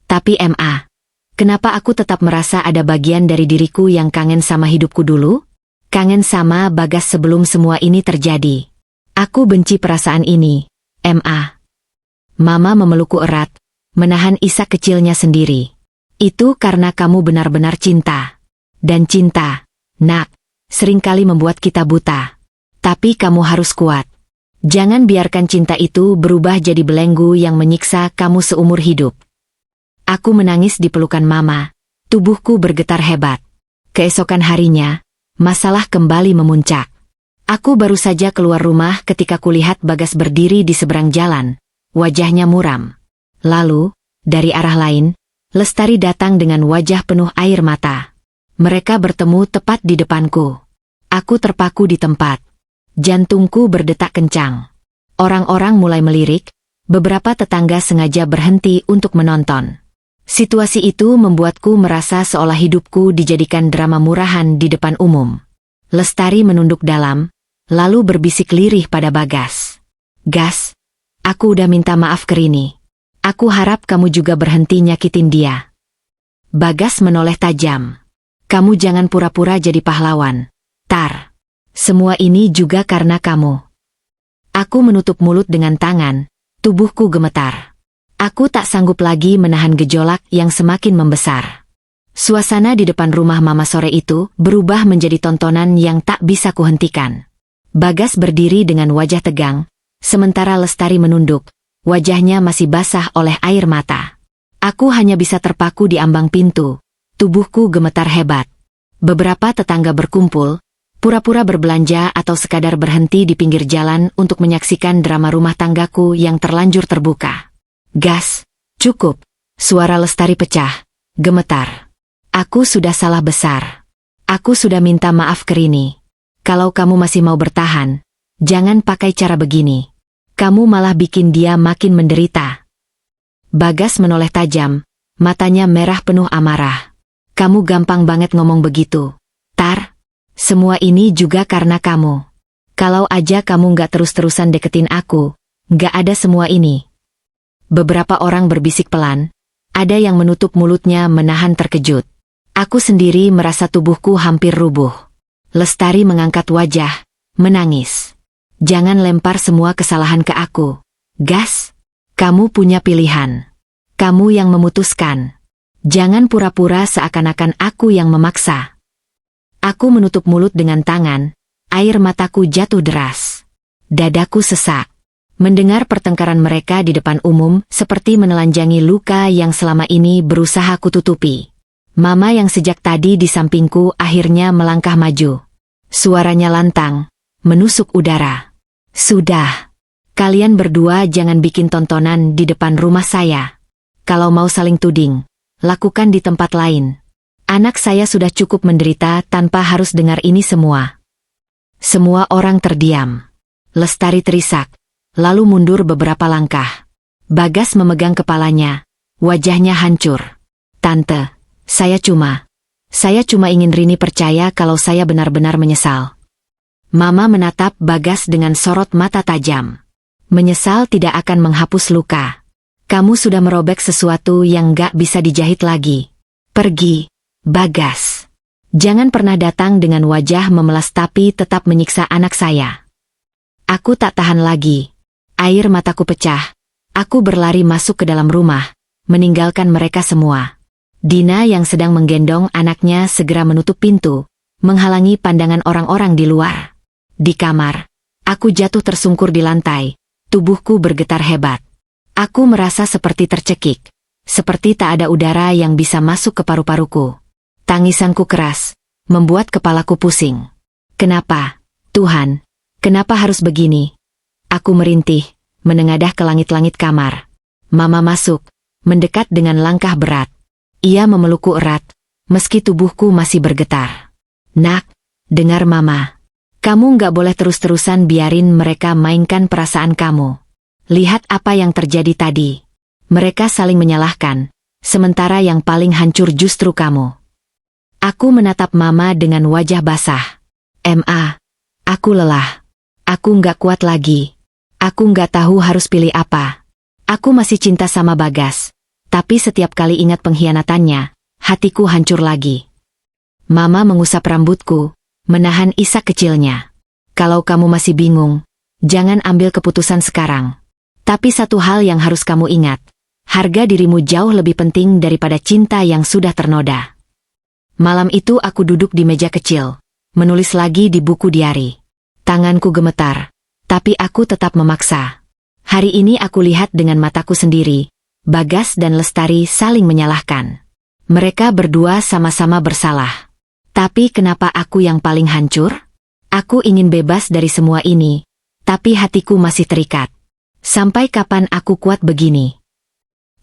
Tapi Ma, kenapa aku tetap merasa ada bagian dari diriku yang kangen sama hidupku dulu? Kangen sama Bagas sebelum semua ini terjadi. Aku benci perasaan ini, Ma. Mama memelukku erat, menahan isak kecilnya sendiri. Itu karena kamu benar-benar cinta. Dan cinta, Nak, seringkali membuat kita buta. Tapi kamu harus kuat. Jangan biarkan cinta itu berubah jadi belenggu yang menyiksa kamu seumur hidup. Aku menangis di pelukan Mama, tubuhku bergetar hebat. Keesokan harinya, masalah kembali memuncak. Aku baru saja keluar rumah ketika kulihat Bagas berdiri di seberang jalan, wajahnya muram. Lalu, dari arah lain, Lestari datang dengan wajah penuh air mata. Mereka bertemu tepat di depanku. Aku terpaku di tempat. Jantungku berdetak kencang. Orang-orang mulai melirik, beberapa tetangga sengaja berhenti untuk menonton. Situasi itu membuatku merasa seolah hidupku dijadikan drama murahan di depan umum. Lestari menunduk dalam, lalu berbisik lirih pada Bagas. Gas, aku udah minta maaf ke Rini. Aku harap kamu juga berhenti nyakitin dia. Bagas menoleh tajam. Kamu jangan pura-pura jadi pahlawan, Tar. Semua ini juga karena kamu. Aku menutup mulut dengan tangan, tubuhku gemetar. Aku tak sanggup lagi menahan gejolak yang semakin membesar. Suasana di depan rumah Mama sore itu berubah menjadi tontonan yang tak bisa kuhentikan. Bagas berdiri dengan wajah tegang, sementara Lestari menunduk, wajahnya masih basah oleh air mata. Aku hanya bisa terpaku di ambang pintu, tubuhku gemetar hebat. Beberapa tetangga berkumpul, pura-pura berbelanja atau sekadar berhenti di pinggir jalan untuk menyaksikan drama rumah tanggaku yang terlanjur terbuka. Gas, cukup, suara Lestari pecah, gemetar. Aku sudah salah besar. Aku sudah minta maaf ke Rini. Kalau kamu masih mau bertahan, jangan pakai cara begini. Kamu malah bikin dia makin menderita. Bagas menoleh tajam, matanya merah penuh amarah. Kamu gampang banget ngomong begitu. Tar, semua ini juga karena kamu. Kalau aja kamu nggak terus-terusan deketin aku, nggak ada semua ini. Beberapa orang berbisik pelan, ada yang menutup mulutnya menahan terkejut. Aku sendiri merasa tubuhku hampir rubuh. Lestari mengangkat wajah, menangis. Jangan lempar semua kesalahan ke aku. Gas, kamu punya pilihan. Kamu yang memutuskan. Jangan pura-pura seakan-akan aku yang memaksa. Aku menutup mulut dengan tangan, air mataku jatuh deras. Dadaku sesak. Mendengar pertengkaran mereka di depan umum seperti menelanjangi luka yang selama ini berusaha kututupi. Mama yang sejak tadi di sampingku akhirnya melangkah maju. Suaranya lantang, menusuk udara. Sudah. Kalian berdua jangan bikin tontonan di depan rumah saya. Kalau mau saling tuding, lakukan di tempat lain. Anak saya sudah cukup menderita tanpa harus dengar ini semua. Semua orang terdiam. Lestari terisak, lalu mundur beberapa langkah. Bagas memegang kepalanya, wajahnya hancur. Tante, saya cuma ingin Rini percaya kalau saya benar-benar menyesal. Mama menatap Bagas dengan sorot mata tajam. Menyesal tidak akan menghapus luka. Kamu sudah merobek sesuatu yang gak bisa dijahit lagi. Pergi, Bagas. Jangan pernah datang dengan wajah memelas tapi tetap menyiksa anak saya. Aku tak tahan lagi. Air mataku pecah. Aku berlari masuk ke dalam rumah, meninggalkan mereka semua. Dina yang sedang menggendong anaknya segera menutup pintu, menghalangi pandangan orang-orang di luar. Di kamar, aku jatuh tersungkur di lantai, tubuhku bergetar hebat. Aku merasa seperti tercekik, seperti tak ada udara yang bisa masuk ke paru-paruku. Tangisanku keras, membuat kepalaku pusing. Kenapa, Tuhan? Kenapa harus begini? Aku merintih, menengadah ke langit-langit kamar. Mama masuk, mendekat dengan langkah berat. Ia memelukku erat, meski tubuhku masih bergetar. Nak, dengar Mama. Kamu nggak boleh terus-terusan biarin mereka mainkan perasaan kamu. Lihat apa yang terjadi tadi. Mereka saling menyalahkan, sementara yang paling hancur justru kamu. Aku menatap Mama dengan wajah basah. Aku lelah. Aku nggak kuat lagi. Aku nggak tahu harus pilih apa. Aku masih cinta sama Bagas. Tapi setiap kali ingat pengkhianatannya, hatiku hancur lagi. Mama mengusap rambutku, menahan isak kecilnya. Kalau kamu masih bingung, jangan ambil keputusan sekarang. Tapi satu hal yang harus kamu ingat, harga dirimu jauh lebih penting daripada cinta yang sudah ternoda. Malam itu aku duduk di meja kecil, menulis lagi di buku diari. Tanganku gemetar, tapi aku tetap memaksa. Hari ini aku lihat dengan mataku sendiri. Bagas dan Lestari saling menyalahkan. Mereka berdua sama-sama bersalah. Tapi kenapa aku yang paling hancur? Aku ingin bebas dari semua ini, tapi hatiku masih terikat. Sampai kapan aku kuat begini?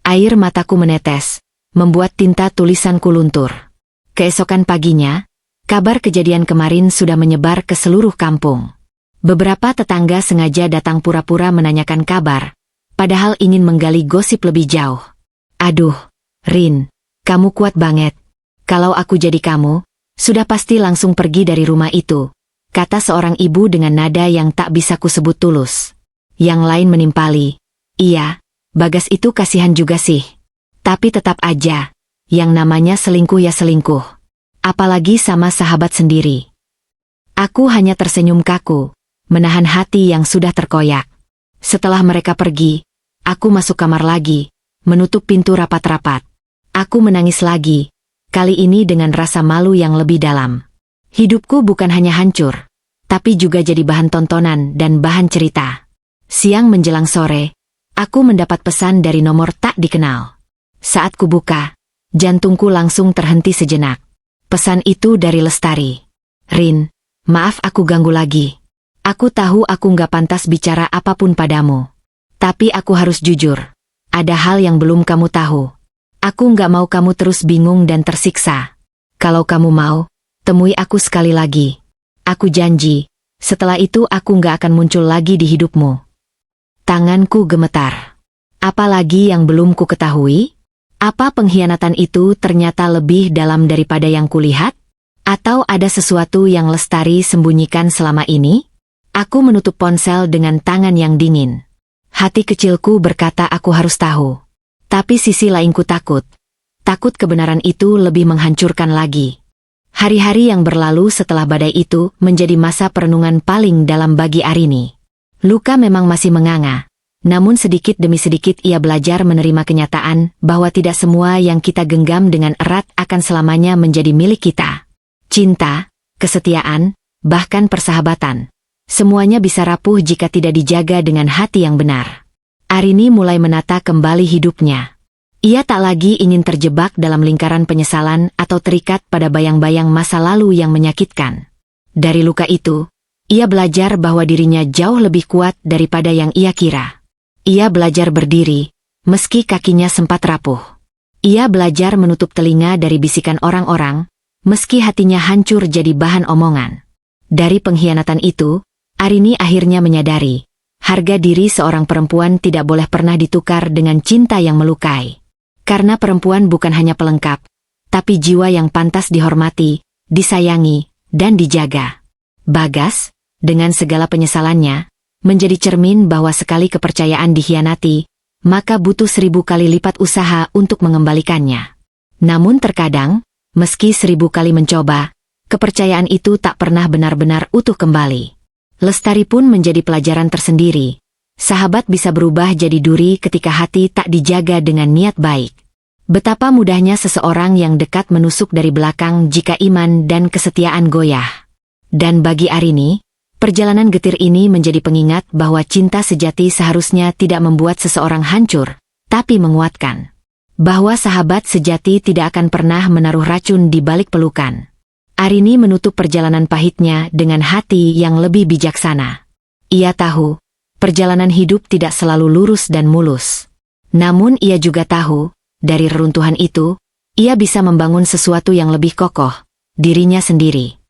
Air mataku menetes, membuat tinta tulisanku luntur. Keesokan paginya, kabar kejadian kemarin sudah menyebar ke seluruh kampung. Beberapa tetangga sengaja datang pura-pura menanyakan kabar, padahal ingin menggali gosip lebih jauh. Aduh, Rin, kamu kuat banget. Kalau aku jadi kamu, sudah pasti langsung pergi dari rumah itu, kata seorang ibu dengan nada yang tak bisa kusebut tulus. Yang lain menimpali, iya, Bagas itu kasihan juga sih. Tapi tetap aja, yang namanya selingkuh ya selingkuh. Apalagi sama sahabat sendiri. Aku hanya tersenyum kaku, menahan hati yang sudah terkoyak. Setelah mereka pergi, aku masuk kamar lagi, menutup pintu rapat-rapat. Aku menangis lagi, kali ini dengan rasa malu yang lebih dalam. Hidupku bukan hanya hancur, tapi juga jadi bahan tontonan dan bahan cerita. Siang menjelang sore, aku mendapat pesan dari nomor tak dikenal. Saat kubuka, jantungku langsung terhenti sejenak. Pesan itu dari Lestari. "Rin, maaf aku ganggu lagi. Aku tahu aku nggak pantas bicara apapun padamu. Tapi aku harus jujur. Ada hal yang belum kamu tahu. Aku nggak mau kamu terus bingung dan tersiksa. Kalau kamu mau, temui aku sekali lagi. Aku janji, setelah itu aku nggak akan muncul lagi di hidupmu." Tanganku gemetar. Apalagi yang belum ku ketahui? Apa pengkhianatan itu ternyata lebih dalam daripada yang kulihat? Atau ada sesuatu yang Lestari sembunyikan selama ini? Aku menutup ponsel dengan tangan yang dingin. Hati kecilku berkata aku harus tahu. Tapi sisi lainku takut. Takut kebenaran itu lebih menghancurkan lagi. Hari-hari yang berlalu setelah badai itu menjadi masa perenungan paling dalam bagi Arini. Luka memang masih menganga. Namun sedikit demi sedikit ia belajar menerima kenyataan bahwa tidak semua yang kita genggam dengan erat akan selamanya menjadi milik kita. Cinta, kesetiaan, bahkan persahabatan. Semuanya bisa rapuh jika tidak dijaga dengan hati yang benar. Arini mulai menata kembali hidupnya. Ia tak lagi ingin terjebak dalam lingkaran penyesalan atau terikat pada bayang-bayang masa lalu yang menyakitkan. Dari luka itu, ia belajar bahwa dirinya jauh lebih kuat daripada yang ia kira. Ia belajar berdiri, meski kakinya sempat rapuh. Ia belajar menutup telinga dari bisikan orang-orang, meski hatinya hancur jadi bahan omongan. Dari pengkhianatan itu, Arini akhirnya menyadari, harga diri seorang perempuan tidak boleh pernah ditukar dengan cinta yang melukai. Karena perempuan bukan hanya pelengkap, tapi jiwa yang pantas dihormati, disayangi, dan dijaga. Bagas, dengan segala penyesalannya, menjadi cermin bahwa sekali kepercayaan dikhianati, maka butuh 1000 kali lipat usaha untuk mengembalikannya. Namun terkadang, meski 1000 kali mencoba, kepercayaan itu tak pernah benar-benar utuh kembali. Lestari pun menjadi pelajaran tersendiri. Sahabat bisa berubah jadi duri ketika hati tak dijaga dengan niat baik. Betapa mudahnya seseorang yang dekat menusuk dari belakang jika iman dan kesetiaan goyah. Dan bagi Arini, perjalanan getir ini menjadi pengingat bahwa cinta sejati seharusnya tidak membuat seseorang hancur, tapi menguatkan. Bahwa sahabat sejati tidak akan pernah menaruh racun di balik pelukan. Arini menutup perjalanan pahitnya dengan hati yang lebih bijaksana. Ia tahu, perjalanan hidup tidak selalu lurus dan mulus. Namun ia juga tahu, dari reruntuhan itu, ia bisa membangun sesuatu yang lebih kokoh, dirinya sendiri.